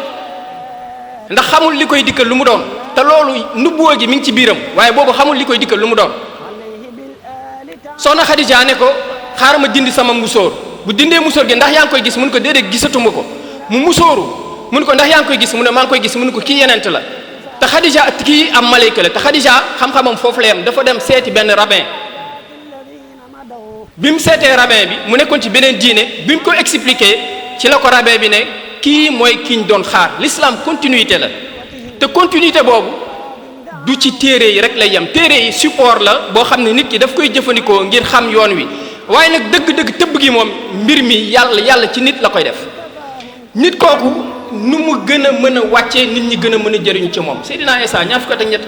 ndax xamul li koy dikkal lu mu doon te loolu nubbuwoo gi mi ngi ci biiram waaye boobu xamul li koy dikkal lu mu doon soxna Xadija ne ko xaaral ma dindi sama musóor bu dindee musóor gi ndax yaa ngi koy gis mun ko déedéet gisatuma ko mu musóoru mun ko ndax yaa ngi koy gis mu ne maa ngi koy gis mun ko kii yenent la te Xadija kii am malayka la te Xadija xam-xamam foofu la yem dafa dem seeti benn rabbin bi mu seetee rabbin bi mu nekkoon ci beneen diine bi mu ko expliqué ci la ko rabbin bi ne kii mooy ki ñu doon xaar l'islam continuité la te continuité boobu du ci téere yi rek lay yem téere yi support la boo xam ne nit ki daf koy jëfandikoo ngir xam yoon wi waaye nag dëgg-dëgg tëbb gi moom mbir mi yàlla ci nit la koy def nit kooku nu mu gën a mën a wàccee nit ñi gën a mën a jëriñu ci moom Seydina Isa ñaar fukk ak ñett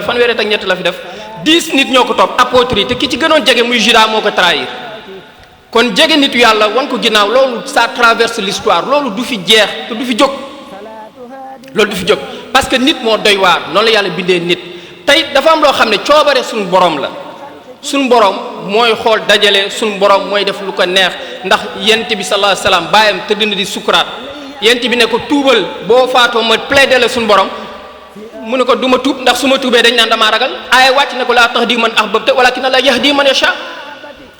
fanweeri ak ñett la fi def 10 nit ñoo ko topp apôtres yi te ki ci gënoon jege muy Judas moo ko trahir kon jege nitu yàlla wan ko ginnaaw loolu ça traverse l'histoire loolu du fi jeex te du fi jóg loolu du fi jóg parce que nit moo doy waar noonu la yàlla bindee nit tey dafa am loo xam ne coobare suñu borom la suñu borom mooy xool dajale suñu borom mooy def lu ko neex ndax yent bi sallallahu alayhi wasallam bàyyam tëdd na di sukuraat yent bi ne ko tuubal boo faatoo ma plaider la suñu borom mu ne ko du ma tuub ndax su ma tuubee dañ naan damaa ragal aaya wàcc ne ko laa tahdi man ahbabta walakin la yahdi man yasha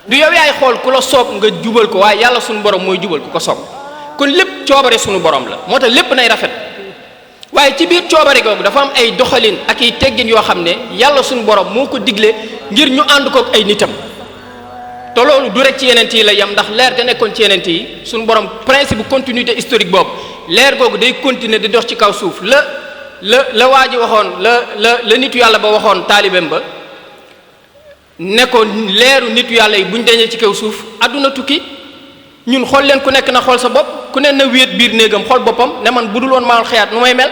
du yow yaay xool ku la soob nga jubal ko waaye yàlla suñu borom mooy jubal ku ko soob kon lépp coobare suñu borom la moo tax lépp nay rafet waaye ci biir coobare googu dafa am ay doxalin ak ay teggin yoo xam ne yàlla suñu borom moo ko digle ngir ñu ànd kook ay nitam te loolu du rek ci yeneen yi la yam ndax leer ga nekkoon ci yeneen yi suñu borom principe continuité historique boobu leer googu day continuer di dox ci kaw suuf la waa ji waxoon la nitu yàlla ba waxoon taalibeem ba ne ko leeru nitu yàlla yi buñ deñee ci kaw suuf adduna tukki ñun xool leen ku nekk na xool sa bopp ku ne na wéet biir néegam xool boppam ne man bu dul woon maal xëyaat nu may mel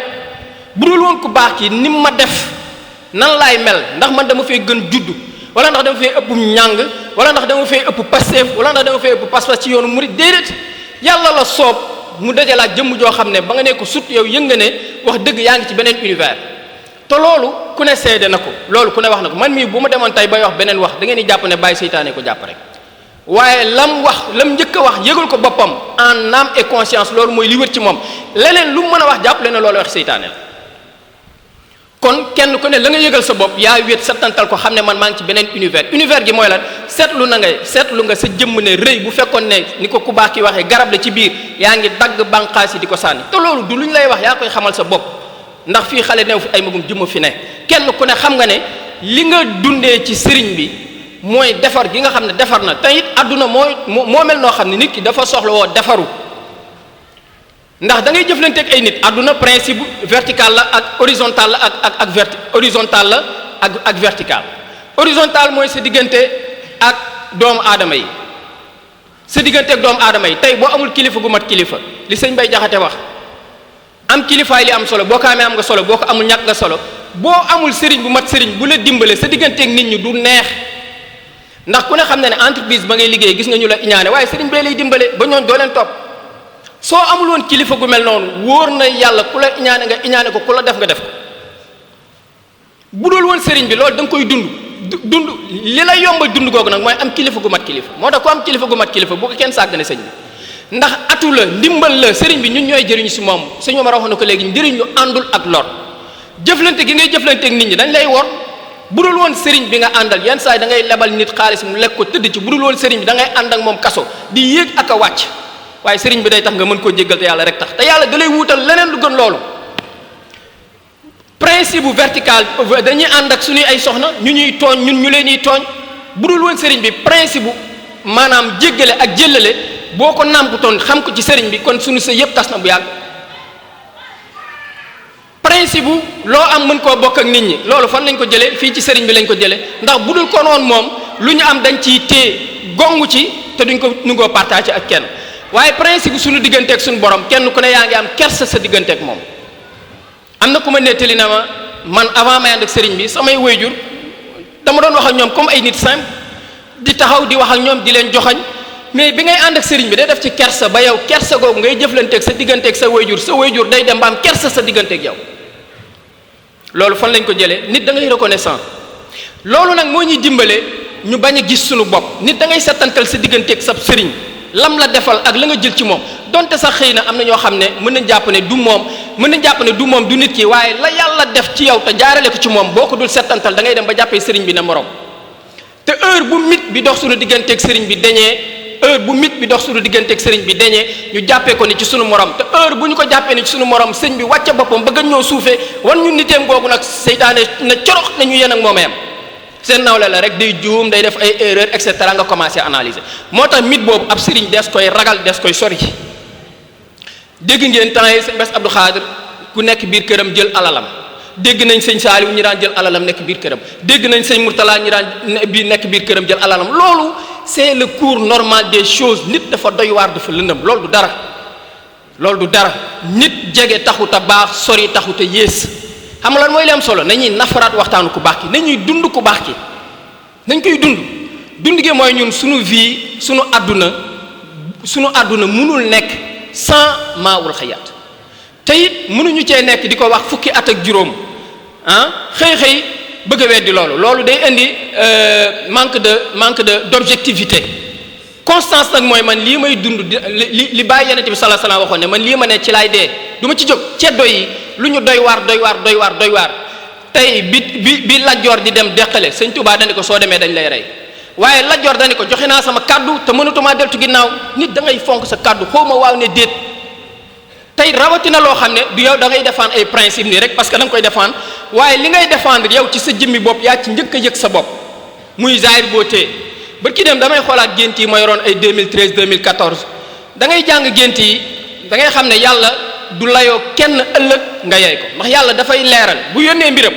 bu dul woon ku baax ki ni ma def nan laay mel ndax man dama fee gën judd wala ndax dama fee ëpp ñàng wala ndax dama fee ëpp pasteef wala ndax dama fee ëpp pas-pas ci yoonu murid déedéet yàlla la soob mu dajalaat jëmm joo xam ne ba nga ne ko sut yow yënga ne wax dëgg yaa ngi ci beneen univers te loolu ku ne seede na ko loolu ku ne wax na ko man mii bu ma demoon tey bay wax beneen wax da ngeen di jàpp ne bàyyi seytaane ko jàpp rek waaye lam njëkk a wax yëgal ko boppam en âme et conscience loolu mooy li wër ci moom leneen lu mu mën a wax jàpp leneen loolu wax seytaane la kon kenn ku ne la nga yëgal sa bopp yaa wéet settantal ko xam ne man maa ngi ci beneen univers gi mooy lan seetlu nga sa jëmm ne rëy bu fekkoon ne ni ko ku baax ki waxee garab la ci biir yaa ngi dagg bànqaas yi di ko sànni te loolu du lu ñu lay wax yaa koy xamal sa bopp ndax fii xale new fi ay magum jëmm fi ne kenn ku ne xam nga ne li nga dundee ci sëriñ bi mooy defar gi nga xam ne defar na te it àdduna moo mel noo xam ne nit ki dafa soxla woo defaru ndax da ngay jëflanteeg ay nit àdduna principe vertical la ak horizontal la horizontal la ak vertical horizontal mooy sa diggante ak doomu aadama yi sa diggante ak doomu aadama yi tey boo amul kilifa gu mat kilifa li sëñ Bay Jaxate wax am kilifaay li am solo boo ko amee am nga solo boo ko amul ñàkk nga solo boo amul sëriñ bu mat sëriñ bu la dimbale sa digganteeg nit ñi du neex ndax ku ne xam ne entreprise ba ngay liggéey gis nga ñu la iñaane waaye sëriñ bee lay dimbale ba ñoon doo leen topp soo amul woon kilifa gu mel noonu wóor na yàlla ku la iñaane nga iñaane ko ku la def nga def ko bu dul woon sëriñ bi loolu da nga koy dund li la yombal dund googu nag mooy am kilifa gu mat kilifa moo tax ku am kilifa gu mat kilifa bu ko kenn sàggane sëñ bi ndax atu la ndimbal la sëriñ bi ñun ñooy jëriñu si moom sëñ Omar wax na ko léegi njëriñ lu àndul ak lor jëflante gi ngay jëflante ak nit ñi dañ lay wor bu dul woon sëriñ bi nga àndal yenn saa yi da ngay lebal nit xaalis mu lekk ko tëdd ci bu dul woon sëriñ bi da ngay ànd ak moom kaso di yéeg ak a wàcc waaye sëriñ bi day tax nga mën koo jéggal te yàlla rek tax te yàlla da lay wuutal leneen lu gën loolu principe bu vertical dañuy ànd ak suñuy ay soxna ñu ñuy tooñ ñun ñu leen ñuy tooñ bu dul woon sëriñ bi principe bu maanaam jéggale ak jëllale boo ko nàmputoon xam ko ci sëriñ bi kon suñu sa yëpp tas na bu yàgg principe bu loo am mën koo bokk ak nit ñi loolu fan lañ ko jëlee fii ci sëriñ bi lañ ko jëlee ndax bu dul ko noon moom lu ñu am dañ ciy téye gongu ci te duñ ko nu ngoo partagé ak kenn waaye principe bu suñu digganteeg suñu borom kenn ku ne yaa ngi am kersa sa digganteeg moom am na ku ma nettali na ma man avant may ànd ak sëriñ bi samay waajur dama doon wax ak ñoom comme ay nit simple di taxaw di wax ak ñoom di leen joxañ mais bi ngay ànd ak sëriñ bi day def ci kersa ba yow kersa googu ngay jëflanteeg sa digganteeg sa waajur day dem ba am kersa sa digganteeg yow loolu fan lañ ko jëlee nit da ngay reconnaissant loolu nag moo ñuy dimbale ñu bañ a gis suñu bopp nit da ngay settantal sa digganteeg sa sëriñ lam la defal ak la nga jël ci moom donte sax xëy na am na ñoo xam ne mën nañ jàpp ne du moom du nit ki waaye la yàlla def ci yow te jaarale ko ci moom boo ko dul settantal da ngay dem ba jàppee sëriñ bi ne morom te heure bu mit bi dox suñu digganteeg sëriñ bi deñee ñu jàppee ko ni ci suñu morom te heure bu ñu ko jàppee ni ci suñu morom sëñ bi wàcce boppam ba gën ñoo suufee wan ñu niteem googu nag seytaane na corox nañu yéen ak moom yam seen nawle la rek day juum day def ay erreur et cetera nga commencé analyser moo tax mythe boobu ab sëriñ des koy ragal des koy sori. dégg ngeen temps yi sëñ Bass Abdou Khadre ku nekk biir këram jël alalam dégg nañ sëñ Saliou ñi daan jël alalam nekk biir këram dégg nañ sëñ Mourtala ñi daan nekk biir këram jël alalam loolu c'est le cours normal des choses nit dafa doy waar dafa lëndëm loolu du dara. loolu du dara nit jege taxut a baax sori taxut a yées xam nga lan mooy li am solo nañuy nafaraat waxtaanu ku baax ki nañuy dund ku baax ki nañ koy dund gi mooy ñun suñu vie suñu àdduna mënul nekk sans maawul xayaat te it mënuñu cee nekk di ko wax fukki at ak juróom xëy bëgg a weddi loolu day indi manque de d'objectivité. constance nag mooy man lii may dund li bàyyi yonent bi sallallahu alayhi wasallam waxoon ne man lii ma ne ci laay dee du ma ci jóg ceddo yi lu ñu doy waar tey bi Lat Joor di dem deqale sëñ Tuubaa dani ko soo demee dañ lay rey waaye Lat Joor dani ko joxe naa sama kaddu te mënatumaa deltu ginnaaw nit da ngay fonk sa kaddu xaw ma waaw ne déet tey rawatina loo xam ne du yow da ngay défendre ay principe nii rek parce que da nga koy défendre waaye li ngay défendre yow ci sa jëmmi bopp yaa ci njëkk a yëg sa bopp muy zahir boo téye ba ki dem damay xoolaat gént yi ma yoroon ay 2013 2014 da ngay jàng gént yi da ngay xam ne yàlla du layoo kenn ëllëg nga yey ko ndax yàlla dafay leeral bu yónnee mbiram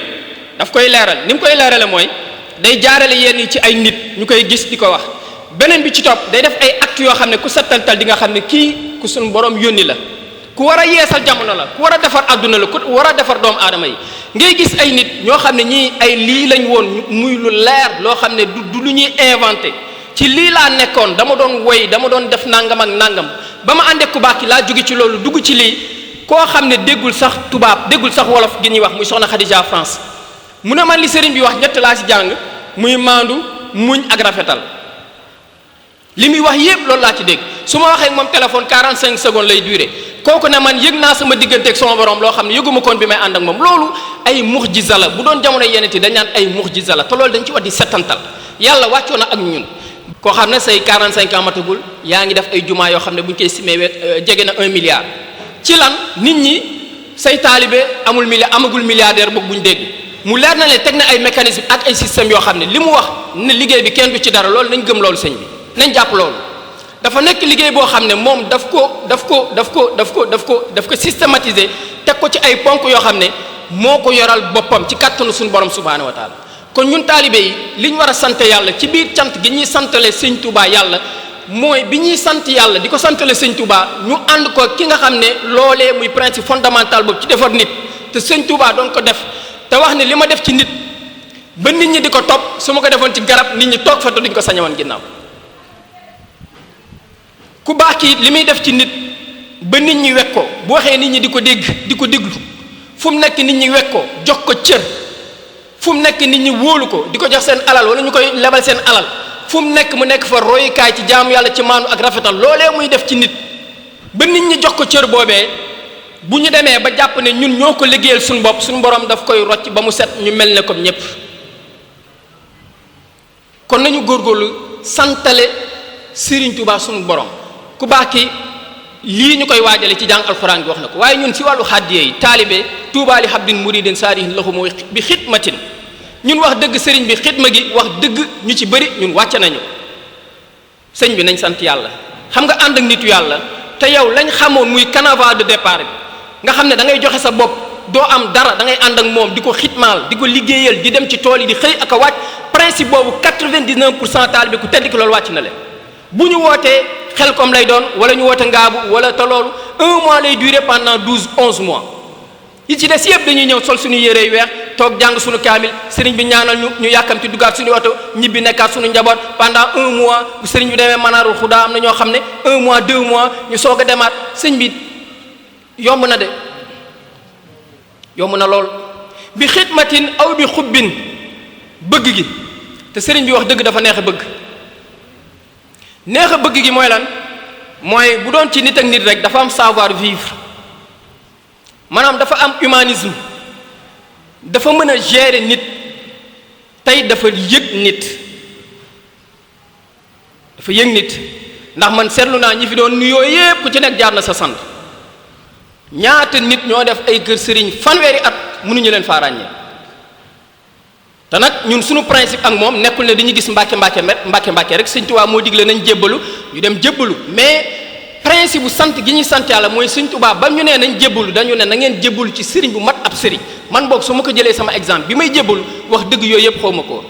daf koy leeral ni mu koy leerale mooy day jaarale yenn yi ci ay nit ñu koy gis di ko wax beneen bi ci topp day def ay actes yoo xam ne ku settantal di nga xam ne kii ku suñu borom yónni la ku war a yeesal jamono la ku war a defar adduna la ku war a defar doomu aadama yi ngay gis ay nit ñoo xam ne ñii ay lii lañ woon muy lu leer loo xam ne du lu ñuy inventé ci lii laa nekkoon dama doon woy dama doon def nangam ak nangam ba ma àndee ku baax ki laa jóge ci loolu dugg ci lii koo xam ne déggul sax tubaab déggul sax wolof gi ñuy wax muy soxna Khadija France mu ne man li sëriñ bi wax ñett laa ci jàng muy maandu muñ ak rafetal li muy wax yépp loolu laa ci dégg su ma waxee moom téléphone 45 secondes lay duré kooku ne man yëg naa sama digganteeg sama borom loo xam ne yëguma koon bi may ànd ak moom loolu ay muxjiza la bu doon jamono yeneen dañ naan ay muxjiza la te loolu dañ ci war di settantal yàlla wàccoo na ak ñun. koo xam ne say 45 ans matagul yaa ngi def ay jumaa yoo xam ne bu ñu koy simee jege na 1 milliard ci lan nit ñi say taalibe amagul milliardaire boog bu ñu dégg mu leer na leen teg na ay mécanisme ak ay système yoo xam ne li mu wax ne liggéey bi kenn du ci dara loolu nañ gëm loolu sëñ bi nañ jàpp loolu. dafa nekk liggéey boo xam ne moom daf ko systématiser teg ko ci ay ponk yoo xam ne moo ko yoral boppam ci kattanu suñu borom subhaanahu wa taala kon ñun taalibe yi li ñu war a sant yàlla ci biir cant gi ñuy santale sëñ Touba yàlla mooy bi ñuy sant yàlla di ko santale sëñ Touba ñu ànd ko ki nga xam ne loolee muy principe fondamental boobu ci defar nit te sëñ Touba doon ko def te wax ne li ma def ci nit ba nit ñi di ko topp su ma ko defoon ci garab nit ñi toog fa te duñ ko sañawoon ginnaaw ku baax kii li muy def ci nit ba nit ñi wekk ko bu waxee nit ñi di ko dégg di ko déglu fu mu nekk nit ñi wekk ko jox ko cër fu mu nekk nit ñi wóolu ko di ko jox seen alal wala ñu koy lebal seen alal fu mu nekk mu nekk fa royukaay ci jaamu yàlla ci maanu ak rafetal loolee muy def ci nit ba nit ñi jox ko cër boobee bu ñu demee ba jàpp ne ñun ñoo ko liggéeyal suñu bopp suñu borom daf koy rocc ba mu set ñu mel ne comme ñépp kon nañu góorgóorlu santale Serigne Touba suñu borom ku baax ki lii ñu koy waajale ci jàng alxuraan gi wax na ko waaye ñun si wàllu xàddiyee yi taalibe Touba li habdin muridin saadihin lahu mooy bi xidmatin ñun wax dëgg sëriñ bi xidma gi wax dëgg ñu ci bëri ñun wàcce nañu sëñ bi nañ sant yàlla xam nga ànd ak nitu yàlla te yow lañ xamoon muy canevas de départ bi nga xam ne da ngay joxe sa bopp doo am dara da ngay ànd ak moom di ko xitmaal di ko liggéeyal di dem ci tool yi di xëy ak a wàcc principe boobu 99% taalibe ku tedd ki loolu wàcc na leen bu ñu wootee xel comme lay doon wala ñu woote ngaabu wala te loolu 1 mois lay durer pendant 11 mois yi ci des yëpp dañuy ñëw sol suñu yére yu weex toog jàng suñu kaamil sëriñ bi ñaanal ñu yàkkamti duggaat suñu oto ñibbi nekkaat suñu njaboot pendant 1 mois bu sëriñ bi demee Manarul Xuda am na ñoo xam ne 1 mois 2 mois ñu soog a demaat sëñ bi yomb na de yomb na lool bi xidmatin aw bi xubbin bëgg gi te sëriñ bi wax dëgg dafa neex a bëgg neex a bëgg gi mooy lan mooy bu doon ci nit ak nit rek dafa am savoir vivre maanaam dafa am humanisme dafa mën a gérer nit tey dafa yëg nit ndax man seetlu naa ñi fi doon nuyoo yépp ku ci nekk jaar na sa sant ñaata nit ñoo def ay kër sëriñ fanweeri at mënuñu leen faa ràññee te nag ñun suñu principe ak moom nekkul ne dañuy gis mbàkke rek Sëñ Tuubaa moo digle nañ jébbalu ñu dem jébbalu mais principe bu sant gi ñuy sant yàlla mooy Sëñ Tuubaa ba ñu nee nañ jébbalu dañu ne na ngeen jébbalu ci sëriñ bu mat ab sëriñ man boog su ma ko jëlee sama exemple bi may jébbalu wax dëgg yooyu yëpp xaw ma ko woon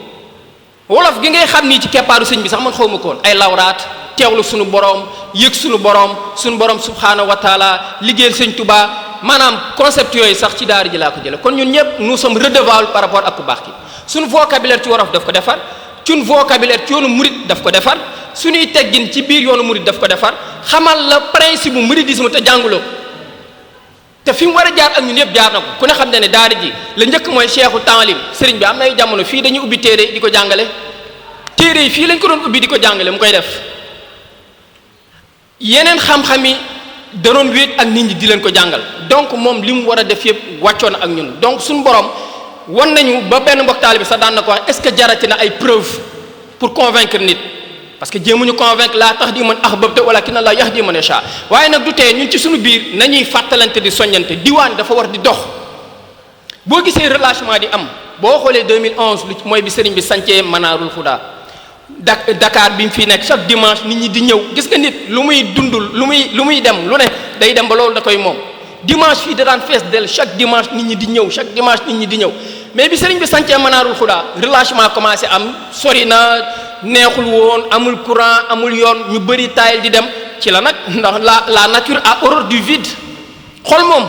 wolof gi ngay xam nii ci keppaaru sëñ bi sax man xaw ma ko woon ay lawraat teewlu suñu borom yëg suñu borom subhaanahu wa taala liggéeyal Sëñ Tuubaa maanaam concept yooyu sax ci daara ji laa ko jële kon ñun ñëpp nous sommes redevables par rapport ak ku baax ki suñu vocabulaire ci wolof daf ko defar suñu vocabulaire ci yoonu murit daf ko defar suñuy teggin ci biir yoonu murit daf ko defar xamal la principe bu mouridisme te jànguloo te fi mu war a jaar ak ñun yëpp jaar na ko ku ne xam ne daara ji la njëkk mooy cheikhu taalim sëriñ bi am na ay jamono fii dañuy ubbi téere di ko jàngale téere yi fii lañ ko doon ubbi di ko jàngale mu koy def yeneen xam-xam yi da doon wéet ak nit ñi di leen ko jàngal donc moom li mu war a def yëpp wàccoon ak ñun donc suñu borom wan nañu ba benn mbokk taalibe sax daan na ko wax est-ce que jarati na ay preuve pour convaincre nit parce que jéemuñu convaincre laa tax di man ahbabta walakin Allah yahdi man yasha waaye nag du tee ñun ci suñu biir nañuy fàttalante di soññante diwaan dafa war di dox boo gisee relâchement di am boo xoolee 2011 lu mooy bi sëriñ bi sancee Manaarul Xudaa Dakar bi mu fi nekk chaque dimanche nit ñi di ñëw gis nga nit lu muy dundul lu muy dem lu ne day dem ba loolu da koy moom dimanche fii da daan fees del chaque dimanche nit ñi di ñëw chaque dimanche nit ñi di ñëw mais bi sëriñ bi sancee Manaarul Xudaa relâchement commencé am sori na neexul woon amul courant amul yoon ñu bëri taayal di dem ci la nag ndax la nature a horreur du vide xol moom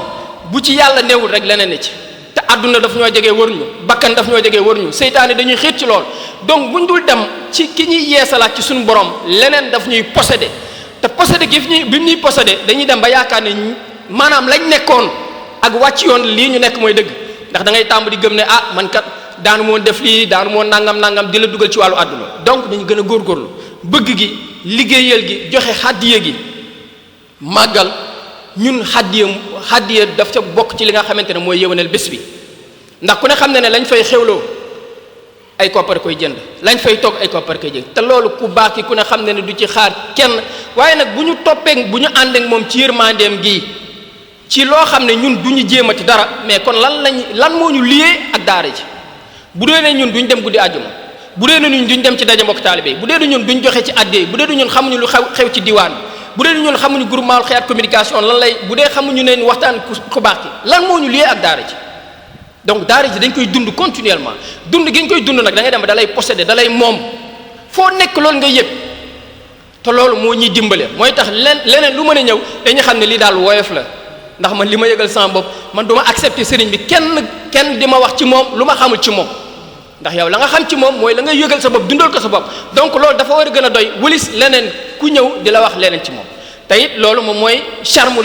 bu ci yàlla neewul rek leneen ne ci te àdduna daf ñoo jege wër ñu bakkan daf ñoo jege wër ñu seytaane dañuy xiit ci lool donc buñ dul dem ci ki ñuy yeesalaat ci suñu borom leneen daf ñuy possédé te possédé gi bi ñuy possédé dañuy dem ba yaakaar ne maanaam lañ nekkoon ak wàcc yoon lii ñu nekk mooy dëgg ndax da ngay tàmb di gëm ne ah man kat daanu moon def lii daanu moon nangam di la dugal ci wàllu àdduna donc dañu gën a góorgóorlu bëgg gi liggéeyal gi joxe xaddiya gi màggal ñun xaddiya daf ca bokk ci li nga xamante ne mooy yëwanal bés bi ndax ku ne xam ne lañ fay xewloo ay koppar koy jënd lañ fay toog ay koppar koy jënd te loolu ku baax ki ku ne xam ne du ci xaar kenn waaye nag bu ñu toppee bu ñu ànd ak moom ci yërmandeem gi ci loo xam ne ñun du ñu jéemati dara mais kon lan moo ñu lié ak daara ji bu dee ne ñun duñ dem guddi àjjuma bu dee ne ñun duñ dem ci daje mbokk taalibe bu dee ne ñun duñ joxe ci addee bu dee ne ñun xamuñu lu xew ci diwaan bu dee ne ñun xamuñu groupement Hayaat communication lan lay bu dee xamuñu ne waxtaan ku baax ki lan moo ñu lié ak daara ji donc daara ji dañ koy dund continuellement dund gi ñu koy dund nag da ngay dem ba da lay posséder da lay moom foo nekk loolu nga yëg te loolu moo ñuy dimbale mooy tax leneen lu mën a ñëw dañuy xam ne lii daal woyof la ndax man li ma yëgal sama bopp man du ma accepter sëriñ bi kenn di ma wax ci moom lu ma xamul ci moom ndax yow la nga xam ci moom mooy la ngay yëgal sa bopp dundal ko sa bopp donc loolu dafa war a gën a doy wëlis leneen ku ñëw di la wax leneen ci moom te it loolu moom mooy charme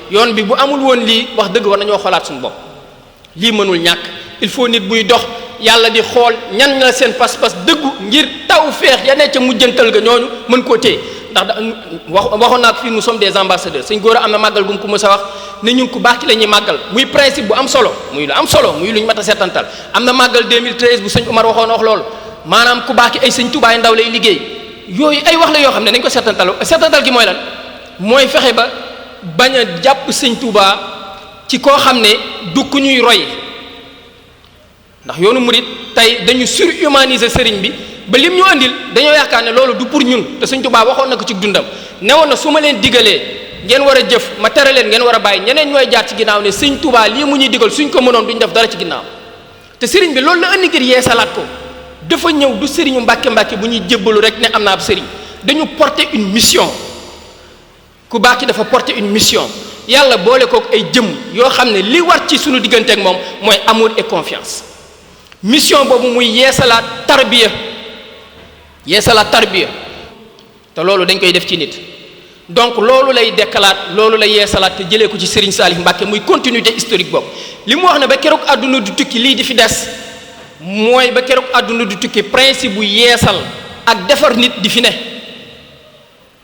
yoon bi bu amul woon lii wax dëgg war nañoo xoolaat suñu bopp lii mënul ñàkk il faut nit buy dox yàlla di xool ñan la seen pas-pas dëggu ngir taw feex ya ne ca mujjantal ga ñooñu mën koo téye ndax waxoon naa ko fii nous sommes des ambassadeurs suñ góor a am na màggal gu mu ko mës a wax ne ñun ku baax ci la ñuy màggal muy principe bu am solo muy lu am solo muy lu ñu mat a seetantal am na màggal 2013 bu sëñ Umar waxoon wax loolu maanaam ku baax ki ay sëñ Tuubaa ndaw lay liggéey yooyu ay wax la yoo xam ne nañ ko seetantal gi mooy lan mooy fexe ba bañ a jàpp sëñ Tuubaa ci koo xam ne du ku ñuy roy ndax yoonu murit tey dañu surhumaniser sëriñ bi ba lim ñu andil dañoo yaakaar ne loolu du pour ñun te sëñ Tuubaa waxoon na ko ci dundam newoon na su ma leen digalee ngeen war a jëf ma tere leen ngeen war a bàyyi ñeneen ñooy jaar ci ginnaaw ne sëñ Tuubaa lii mu ñuy digal suñ ko mënoon duñ def dara ci ginnaaw te sëriñ bi loolu la andi ngir yeesalaat ko dafa ñëw du sëriñu mbàkke bu ñuy jébbalu rek ne am naa ab sëriñ dañu porter une mission ku baax ki dafa porter une mission yàlla boole kook ay jëm yoo xam ne li war ci suñu diggante ak moom mooy amour et confiance mission boobu muy yeesalaat tarbiya te loolu dañ koy def ci nit donc loolu lay dekkalaat loolu lay yeesalaat te jëlee ko ci Serigne Salih Mbacké muy continuité historique boobu li mu wax ne ba keroog àdduna du tukki lii di fi des mooy ba keroog àdduna du tukki principe bu yeesal ak defar nit di fi ne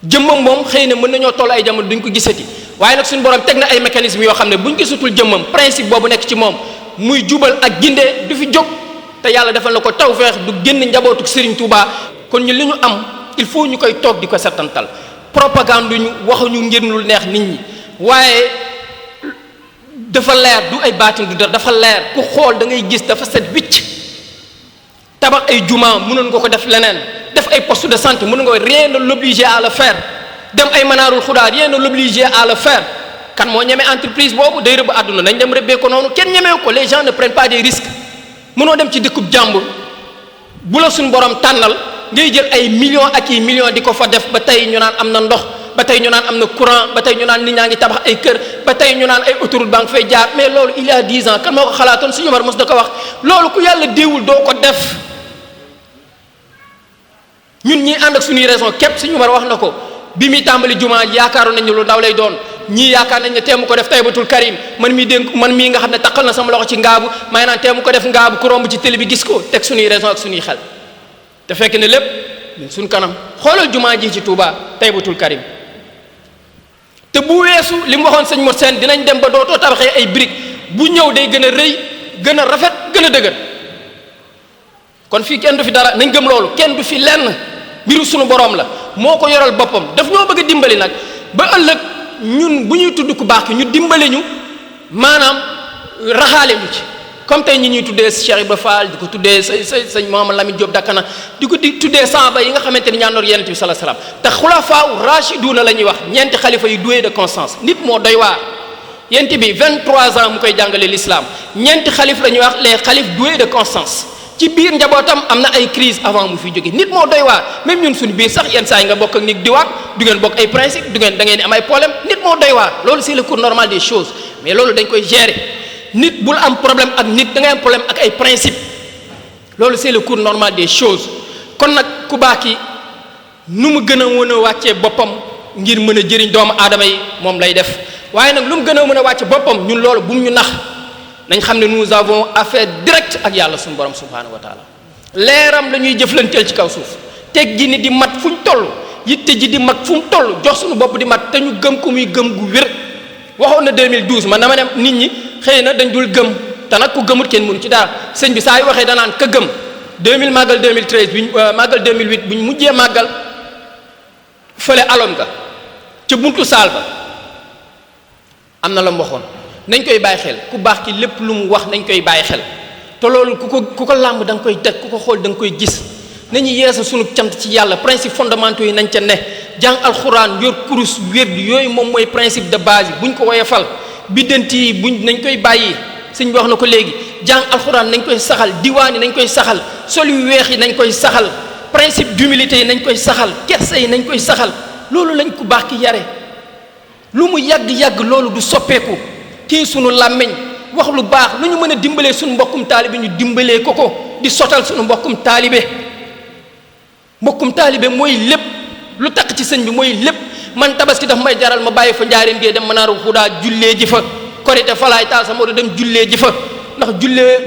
jëmmam moom xëy na mën nañoo toll ay jamono duñ ko gisati waaye nag suñu borom teg na ay mécanismes yoo xam ne buñ gisatul jëmmam principe boobu nekk ci moom muy jubal ak gindee du fi jóg te yàlla defal na ko tawfeex du génn njabootu Serigne Touba kon ñu li ñu am il faut ñu koy toog di ko settantal propagande ñu waxuñu ngir lu neex nit ñi waaye dafa leer du ay baatin du dara dafa leer ku xool da ngay gis dafa set wicc ay juma mënoon nga ko def leneen def ay poste de santé mënoon nga rien ne l'obliger à le faire dem ay manaarul xudaa rien ne l'obliger à le faire kan moo ñemee entreprise boobu day rëbb àdduna nañ dem rëbbee ko noonu kenn ñemee ko les gens ne prennent pas des risques mënoo dem ci dëkkub jàmbur bu la suñ borom tànnal ngay jël ay millions ak i millions di ko fa def ba tey ñu naan am na ndox ba tey ñu naan am na courant ba tey ñu naan nit ñaa ngi tabax ay kër ba tey ñu naan ay autoroute baa ngi fay jaar mais loolu il y a 10 ans kan moo ko xalaatoon suñu Umar mos da ko wax loolu ku yàlla déewul doo ko def ñun ñii ànd ak suñuy raison képp suñu Umar wax na ko bi muy tàmbali jumaa yaakaaroon nañu lu ndaw lay doon ñii yaakaar nañ ne teemu ko def Taybatul Karim man mii nga xam ne taqal na sama loxo ci ngaabu may naan teemu ko def ngaabu ku romb ci télé bi gis ko teg suñuy raison ak suñuy xel te fekk ne lépp ñun suñ kanam xoolal jumaa ji ci Touba Taybatul Karim te bu weesu li mu waxoon sëñ Mor Sène dinañ dem ba dootoo tabaxee ay briques bu ñëw day gën a rëy gën a rafet gën a dëgër kon fii kenn du fi dara nañ gëm loolu kenn du fi lenn mbiru sunu borom la moo ko yoral boppam daf ñoo bëgg a dimbali nag ba ëllëg ñun bu ñuy tudd ku baax ki ñu dimbali ñu maanaam raxaale ñu ci comme tey ñi ñuy tuddee Cheikh Ibra Fall di ko tuddee sëñ Mouhamed Lamine Diop Dagana di ko di tuddee saaba yi nga xamante ni ñaanoor Yonent bi sallallahu alayhi wasallam te xulafaa rashiduna la ñuy wax ñeenti xalifa yu doué de conscience nit moo doy waar Yonent bi 23 ans mu koy jàngale l'islam ñeenti xalif la ñuy wax les xalif doué de conscience ci biir njabootam am na ay crise avant mu fi jóge nit moo doy waar même ñun suñu biir sax yenn saa yi nga bokk ak nit di waat du ngeen bokk ay principe du ngeen da ngeen am ay problème nit moo doy waar loolu c'est le cours normal des choses mais loolu dañ koy gérer nit bul am problème ak nit da ngay am problème ak ay principe loolu c'est le cours normal des choses kon nag ku baax ki nu mu gën a mën a wàccee boppam ngir mën a jëriñ doomu aadama yi moom lay def waaye nag lu mu gën a mën a wàcce boppam ñun loolu bu mu ñu nax nañ xam ne nous avons affaire directe ak yàlla suñu borom subhanahu wa taala leeram la ñuy jëflanteel ci kaw suuf teg gi ni di mat fu ñu toll yitte ji di mat fu mu toll jox suñu bopp di mat te ñu gëm ko muy gëm gu wér waxoon na 2012 man dama ne nit ñi xëy na dañ dul gëm te nag ku gëmut kenn mënu ci dara sëñ bi saa yu waxee danaan ka gëm 2000 màggal 2013 bi màggal 2008 bu ñu mujjee màggal fële alom ga ca buntu saal ba am na la mu waxoon nañ koy bàyyi xel ku baax ki lépp lu mu wax nañ koy bàyyi xel te loolu ku ko làmb da nga koy teg ku ko xool da nga koy gis nañu yeesa sunu cant ci yàlla principe fondamentaux yi nañ ca ne jàng alxuraan yor kurus wér yooyu moom mooy principe de base yi buñ ko woyefal biddanti yi buñ nañ koy bàyyi sëñ bi wax na ko léegi jàng alxuraan nañ koy saxal diwaan yi nañ koy saxal sol yu weex yi nañ koy saxal principe d'humilité yi nañ koy saxal kersa yi nañ koy saxal loolu lañ ku baax ki yare lu mu yàgg-yàgg loolu du soppeeku kii sunu làmmiñ wax lu baax lu ñu mën a dimbalee suñu mbokkum taalibe ñu dimbalee ko di sotal suñu mbokkum taalibe mooy lépp lu takk ci sëñ bi mooy lépp man tabaski daf may jaral ma bàyyi fa njaareem gee dem Manaaru Xudaa jullee ji fa korite falaay taal sama oto dem jullee ji fa ndax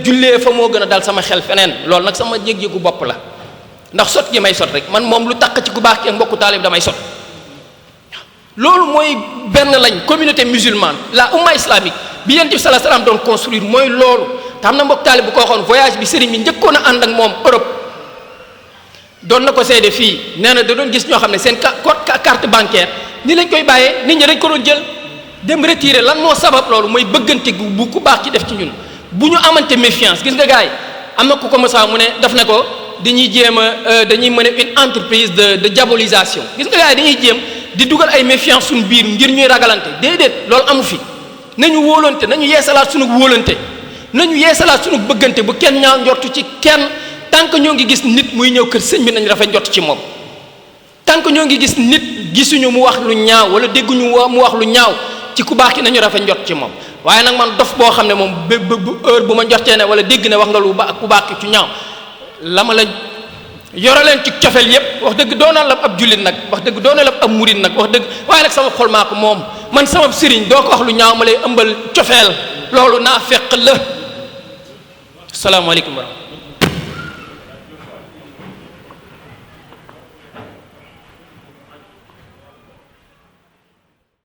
jullee fa moo gën a dal sama xel feneen loolu nag sama yëg-yëgu bopp la ndax sot gi may sot rek man moom lu takk ci ku baax ki ak mbokku taalibe damay sot loolu mooy benn lañ communauté musulmane la umma islamique bi Yonent bi sallallahu alayhi wasallam doon construire mooy loolu te am na mbokk taalib bu ko waxoon voyage bi sëriñ bi njëkkoon a ànd ak moom Europe doon na ko seede fii nee na da doon gis ñoo xam ne seen carte bancaire ni lañ koy bàyyee nit ñi dañ ko doon jël dem retirer lan moo sabab loolu mooy bëggante gu bu ku baax ci def ci ñun bu ñu amante méfiance gis nga gars yi am na ku ko mësa mu ne daf ne ko dañuy jéem a dañuy mën a une entreprise de diabolisation gis nga gars yi dañuy jéem di dugal ay méfiance suñu biir ngir ñuy ragalante déedéet loolu amu fi nañu wóolante nañu yeesalaat suñu wóolante nañu yeesalaat suñu bëggante bu kenn ñaaw njortu ci kenn tant que ñoo ngi gis nit muy ñëw kër sëñ bi nañu rafet njort ci moom tant que ñoo ngi gis nit gisuñu mu wax lu ñaaw wala dégguñu mu wax lu ñaaw ci ku baax ki nañu rafet njort ci moom waaye nag man dof boo xam ne moom bu heure bu ma njortee ne wala dégg ne wax nga lu baax ku baax ki ci ñaaw la ma la yore leen ci cofeel yépp wax dëgg doonal la ab jullit nag wax dëgg doonal la ab murid nag wax dëgg waaye nag sama xol maa ko moom man sama sëriñ doo ko wax lu ñaaw ma lay ëmbal cofeel loolu naa fekk la asalaamaaleykum wa rahmatulah